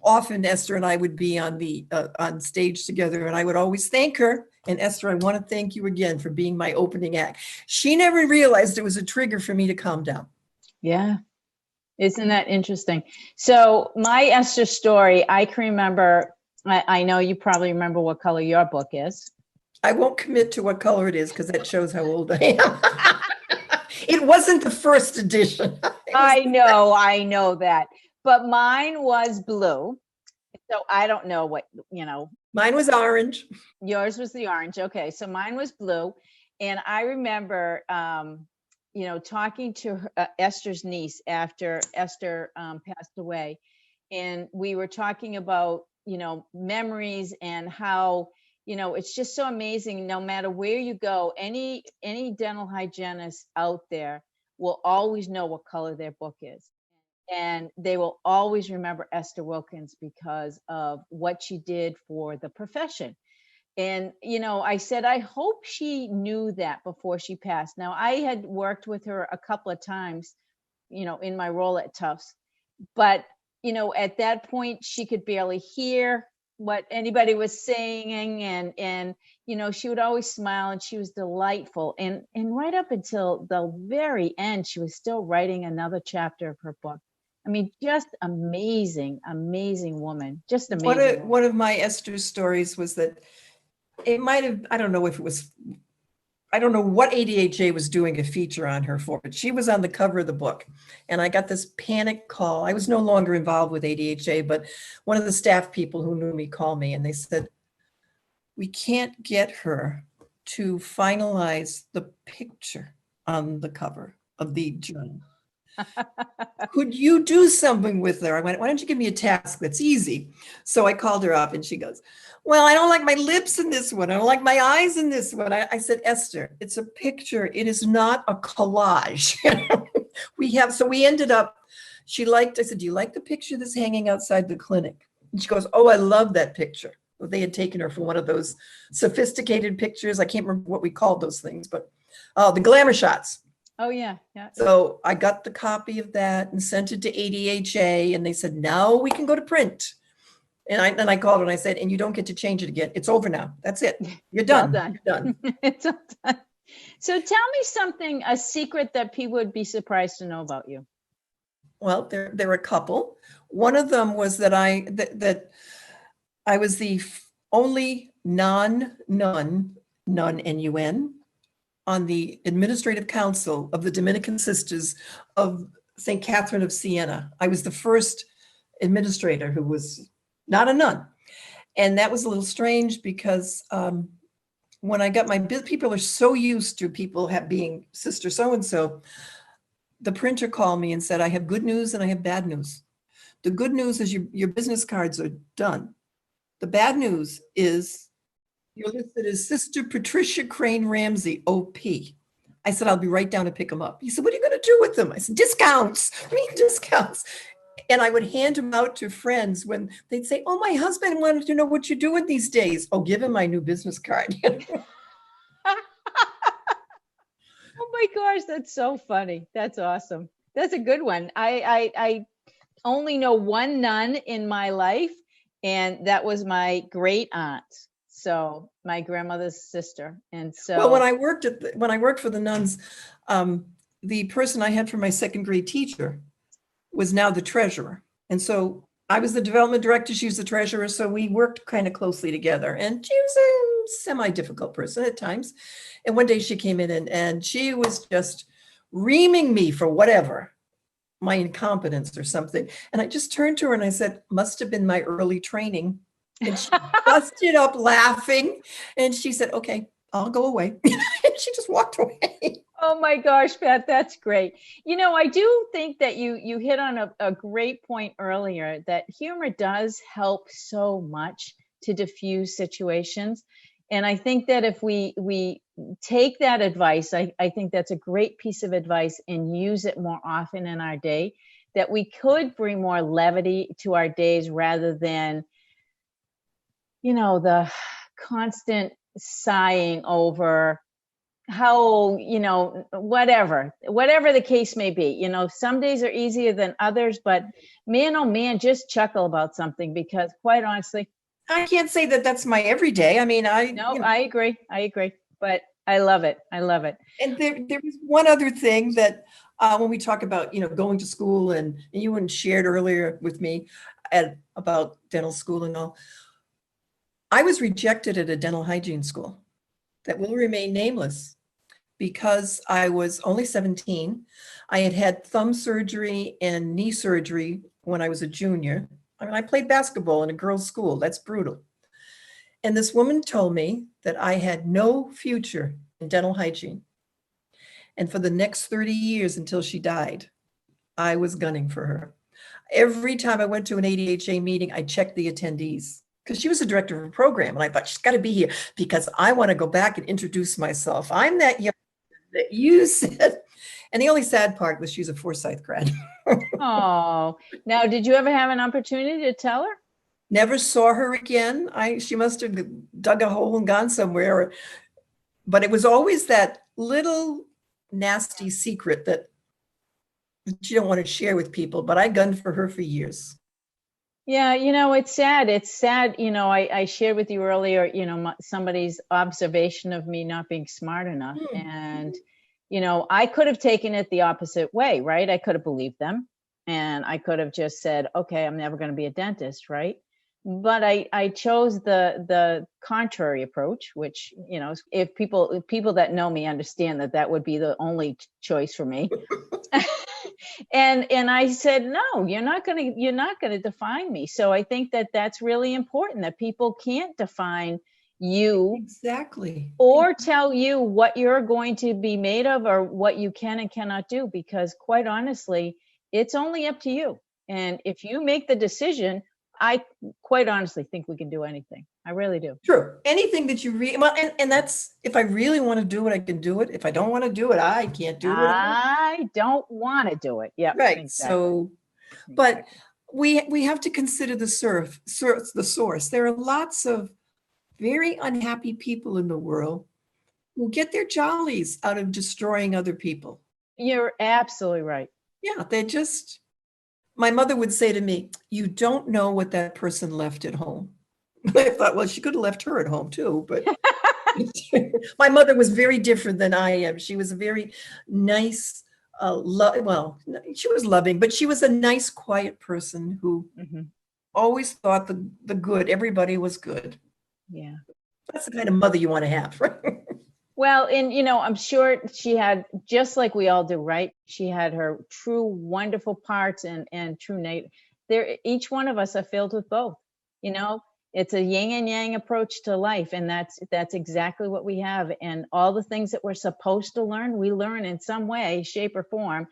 often Esther and I would be on stage together and I would always thank her. And Esther, I want to thank you again for being my opening act. She never realized it was a trigger for me to calm down. Yeah. Isn't that interesting? So my Esther story, I can remember, I know you probably remember what color your book is. I won't commit to what color it is because that shows how old I am. It wasn't the first edition. I know that. But mine was blue. So I don't know what, you know. Mine was orange. Yours was the orange. Okay. So mine was blue. And I remember, you know, talking to Esther's niece after Esther passed away. And we were talking about, you know, memories and how, you know, it's just so amazing. No matter where you go, any dental hygienist out there will always know what color their book is. And they will always remember Esther Wilkins because of what she did for the profession. And, you know, I said, I hope she knew that before she passed. Now, I had worked with her a couple of times, you know, in my role at Tufts. But, you know, at that point, she could barely hear what anybody was saying. And you know, she would always smile and she was delightful. And right up until the very end, she was still writing another chapter of her book. I mean, just amazing, amazing woman. Just amazing. One of my Esther stories was that it might have, I don't know what ADHA was doing a feature on her for, but she was on the cover of the book. And I got this panic call. I was no longer involved with ADHA, but one of the staff people who knew me called me and they said, we can't get her to finalize the picture on the cover of the journal. Could you do something with her? I went, why don't you give me a task that's easy? So I called her up and she goes, well, I don't like my lips in this one. I don't like my eyes in this one. I said, Esther, it's a picture. It is not a collage. We ended up, I said, do you like the picture that's hanging outside the clinic? And she goes, oh, I love that picture. Well, they had taken her for one of those sophisticated pictures. I can't remember what we called those things, but the glamour shots. Oh, yeah. Yeah. So I got the copy of that and sent it to ADHA, and they said, now we can go to print. And I called and I said, and you don't get to change it again. It's over now. That's it. You're done. Well done. You're done. It's all done. So tell me something, a secret that people would be surprised to know about you. Well, there are a couple. One of them was that I was the only non-nun, N-U-N, on the administrative council of the Dominican Sisters of St. Catherine of Siena. I was the first administrator who was not a nun. And that was a little strange because when I got people are so used to people being sister so-and-so, the printer called me and said, I have good news and I have bad news. The good news is your business cards are done. The bad news is you're listed as Sister Patricia Crane Ramsay, OP. I said, I'll be right down to pick them up. He said, what are you going to do with them? I said, discounts. I mean, discounts. And I would hand them out to friends when they'd say, oh, my husband wanted to know what you're doing these days. Oh, give him my new business card. Oh my gosh, that's so funny. That's awesome. That's a good one. I only know one nun in my life, and that was my great aunt. So my grandmother's sister. And so well, when I worked for the nuns, the person I had for my second grade teacher was now the treasurer. And so I was the development director, she was the treasurer. So we worked kind of closely together. And she was a semi-difficult person at times. And one day she came in and she was just reaming me for whatever, my incompetence or something. And I just turned to her and I said, must have been my early training. And she busted up laughing. And she said, okay, I'll go away. And she just walked away. Oh my gosh, Pat, that's great. You know, I do think that you hit on a great point earlier, that humor does help so much to diffuse situations. And I think that if we take that advice, I think that's a great piece of advice and use it more often in our day, that we could bring more levity to our days rather than, you know, the constant sighing over how, you know, whatever the case may be. You know, some days are easier than others, but man, oh man, just chuckle about something, because quite honestly, I can't say that that's my everyday. I mean, I agree, but I love it. And there was one other thing that when we talk about, you know, going to school, and you shared earlier with me about dental school and all, I was rejected at a dental hygiene school that will remain nameless because I was only 17. I had had thumb surgery and knee surgery when I was a junior. I mean, I played basketball in a girls' school. That's brutal. And this woman told me that I had no future in dental hygiene. And for the next 30 years until she died, I was gunning for her. Every time I went to an ADHA meeting, I checked the attendees, because she was the director of a program. And I thought, she's got to be here because I want to go back and introduce myself. I'm that young that you said. And the only sad part was she's a Forsyth grad. Oh, now, did you ever have an opportunity to tell her? Never saw her again. She must have dug a hole and gone somewhere. But it was always that little nasty secret that you don't want to share with people. But I gunned for her for years. Yeah, you know, it's sad. You know, I shared with you earlier, you know, somebody's observation of me not being smart enough. And, you know, I could have taken it the opposite way, right? I could have believed them and I could have just said, okay, I'm never going to be a dentist, right? But I chose the contrary approach, which, you know, if people that know me understand that would be the only choice for me. And I said, no, you're not going to define me. So I think that that's really important, that people can't define, you Exactly. or tell you what you're going to be made of or what you can and cannot do, because quite honestly, it's only up to you. And if you make the decision, I quite honestly think we can do anything. I really do. True. Anything that you read, well, and that's, if I really want to do it, I can do it. If I don't want to do it, I can't do it. I don't want to do it. Yeah. Right. Exactly. So, but we have to consider the source. There are lots of very unhappy people in the world who get their jollies out of destroying other people. You're absolutely right. Yeah, they just, my mother would say to me, you don't know what that person left at home. I thought, well, she could have left her at home too, but my mother was very different than I am. She was a very nice, well, she was loving, but she was a nice, quiet person who always thought the good, everybody was good. Yeah. That's the kind of mother you want to have, right? Well, and I'm sure she had, just like we all do, right? She had her true wonderful parts and true there. Each one of us are filled with both. It's a yin and yang approach to life, and that's exactly what we have. And all the things that we're supposed to learn, we learn in some way, shape, or form,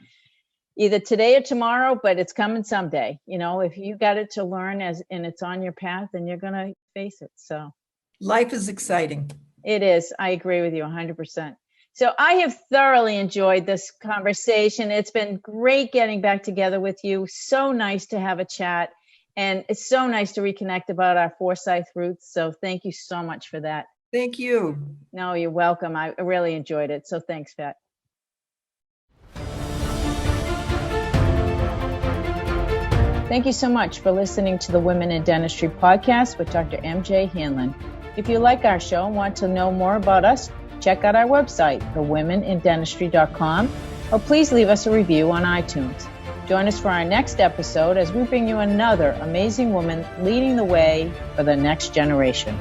either today or tomorrow. But it's coming someday. If you got it to learn and it's on your path, then you're gonna face it. So life is exciting. It is. I agree with you 100%. So I have thoroughly enjoyed this conversation. It's been great getting back together with you. So nice to have a chat. And it's so nice to reconnect about our Forsyth roots. So thank you so much for that. Thank you. No, you're welcome. I really enjoyed it. So thanks, Pat. Thank you so much for listening to the Women in Dentistry podcast with Dr. MJ Hanlon. If you like our show and want to know more about us, check out our website, thewomenindentistry.com, or please leave us a review on iTunes. Join us for our next episode as we bring you another amazing woman leading the way for the next generation.